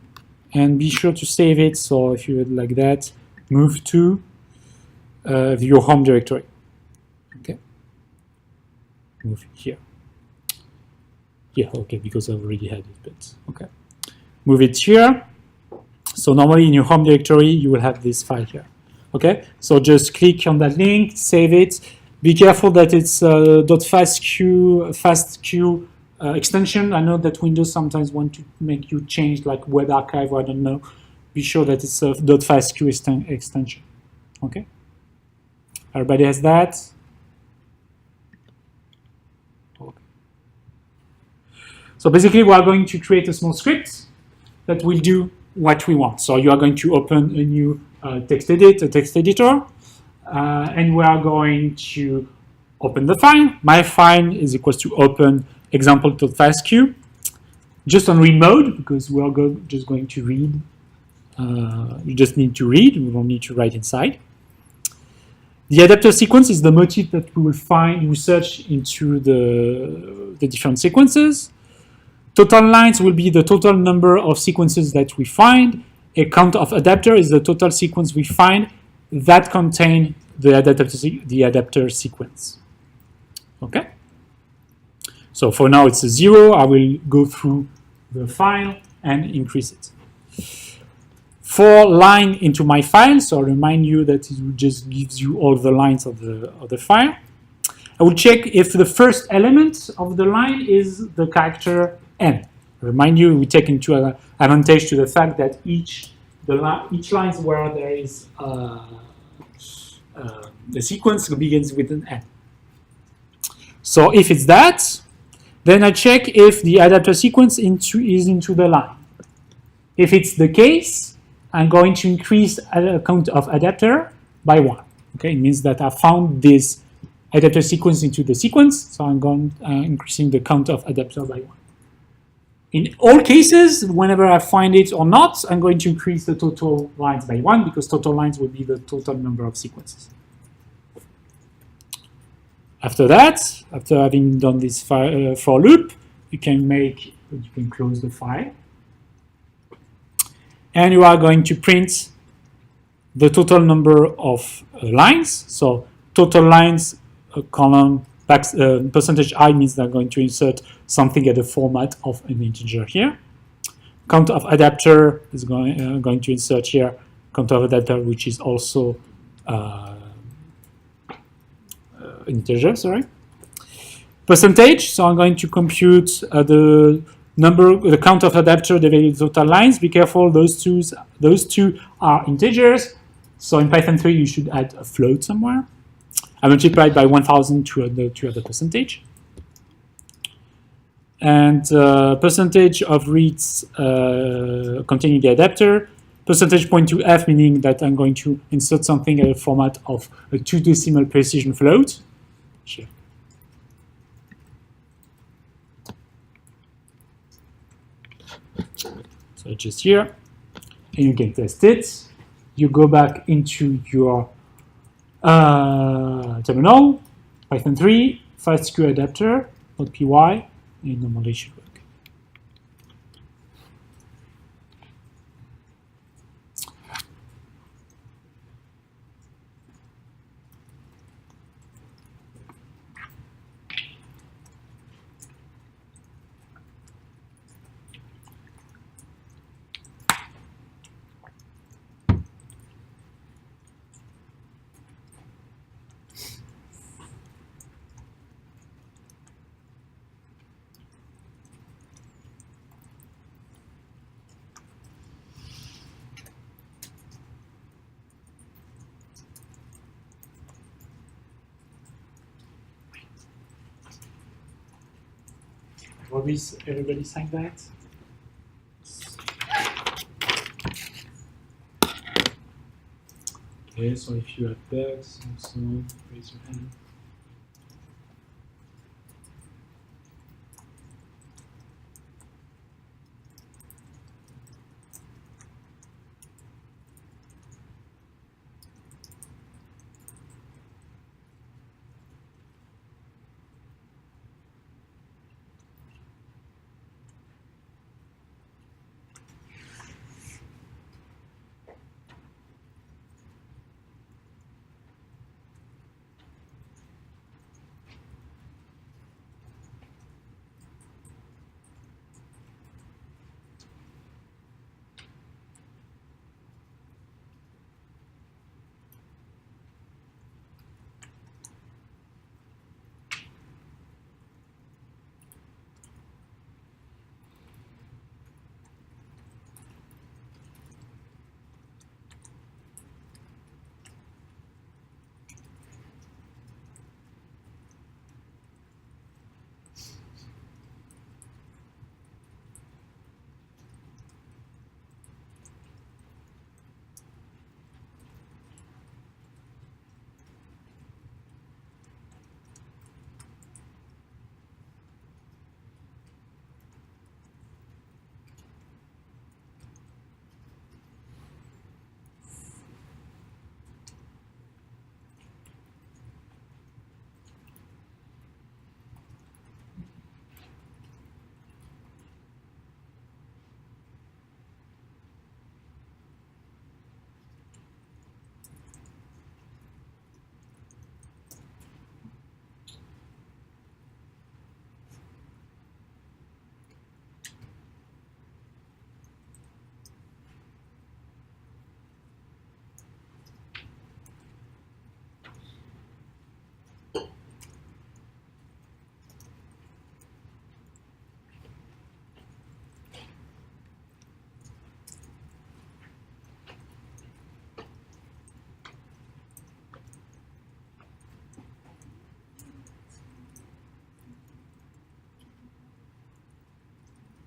and be sure to save it. So if you would like that, move to your home directory. Okay, move here. Yeah, okay, because I already had it, but okay. Move it here. So normally in your home directory, you will have this file here. Okay, so just click on that link, save it. Be careful that it's .FASTQ extension. I know that Windows sometimes want to make you change like web archive or I don't know. Be sure that it's a .FASTQ extension. Okay, everybody has that. Okay. So basically, we are going to create a small script that will do what we want. So you are going to open a new text editor, and we are going to open the file. My file is equals to open example.fastq, just on read mode, because we are just going to read. You just need to read, we don't need to write inside. The adapter sequence is the motif that we will find, we search into the different sequences. Total lines will be the total number of sequences that we find. A count of adapter is the total sequence we find that contain the adapter sequence. Okay? So for now it's a 0. I will go through the file and increase it. For line into my file, so I remind you that it just gives you all the lines of the file. I will check if the first element of the line is the character n. Remind you, we take into advantage to the fact that each line where there is the sequence begins with an n. So if it's that, then I check if the adapter sequence is into the line. If it's the case, I'm going to increase the count of adapter by 1. Okay, it means that I found this adapter sequence into the sequence, so I'm going increasing the count of adapter by 1. In all cases, whenever I find it or not, I'm going to increase the total lines by 1, because total lines will be the total number of sequences. After that, after having done this for loop, you can close the file. And you are going to print the total number of lines. So total lines, column, percentage I means they're going to insert something at the format of an integer here. Count of adapter is going to insert here count of adapter, which is also integer, sorry. Percentage, so I'm going to compute the count of adapter divided total lines. Be careful, those two are integers. So in Python 3, you should add a float somewhere. I multiplied by 1,000 to the percentage. And percentage of reads containing the adapter. Percentage point to f, meaning that I'm going to insert something at a format of a 2 decimal precision float. Sure. So just here, and you can test it. You go back into your terminal, Python 3, fastq adapter.py, and normally it should work. Everybody sign that? Okay, so if you have bugs, also raise your hand.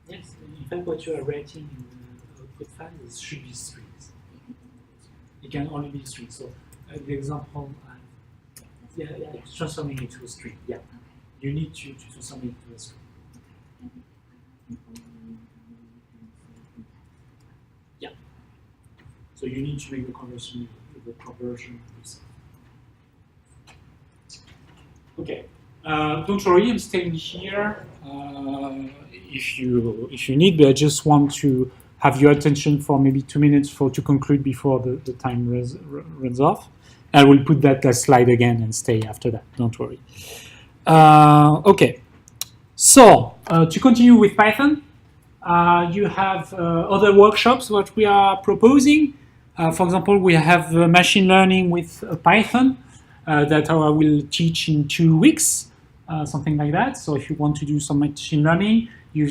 Yes, in fact, what you are writing in the output file should be strings. It can only be strings. So the example, it's transforming it to a string. Yeah, you need to transform it to a string. Yeah. So you need to make the conversion yourself. Okay. Don't worry, I'm staying here if you need, but I just want to have your attention for maybe 2 minutes to conclude before the time runs off. I will put that slide again and stay after that. Don't worry. Okay. So to continue with Python, you have other workshops what we are proposing. For example, we have machine learning with Python that I will teach in 2 weeks. Something like that. So if you want to do some machine learning, you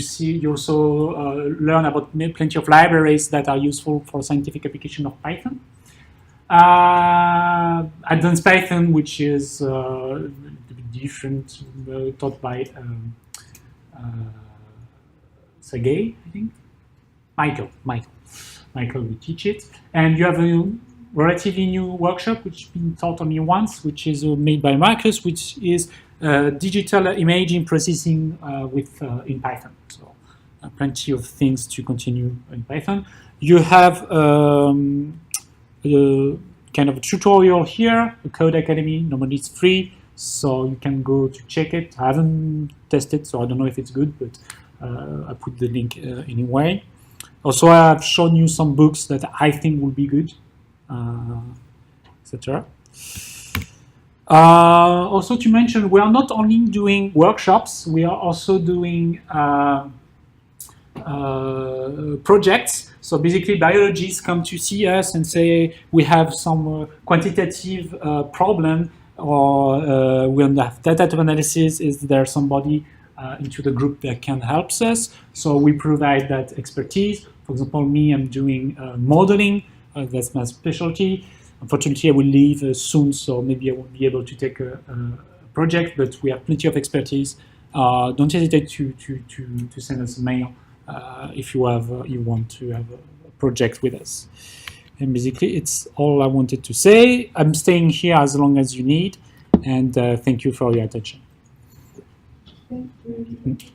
also learn about plenty of libraries that are useful for scientific application of Python. Advanced Python, which is a bit different, taught by Sergey, I think. Michael will teach it. And you have a relatively new workshop which has been taught only once, which is made by Marcus, which is digital imaging processing in Python. So plenty of things to continue in Python. You have kind of a tutorial here, the Code Academy. Normally it's free, so you can go to check it. I haven't tested, so I don't know if it's good, but I put the link anyway. Also, I have shown you some books that I think will be good, etc. Also to mention, we are not only doing workshops, we are also doing projects. So basically biologists come to see us and say we have some quantitative problem, or we have data analysis. Is there somebody into the group that can help us? So we provide that expertise. For example, me, I'm doing modeling. That's my specialty. Unfortunately, I will leave soon, so maybe I won't be able to take a project, but we have plenty of expertise. Don't hesitate to send us a mail if you want to have a project with us. And basically, it's all I wanted to say. I'm staying here as long as you need, and thank you for your attention. Thank you.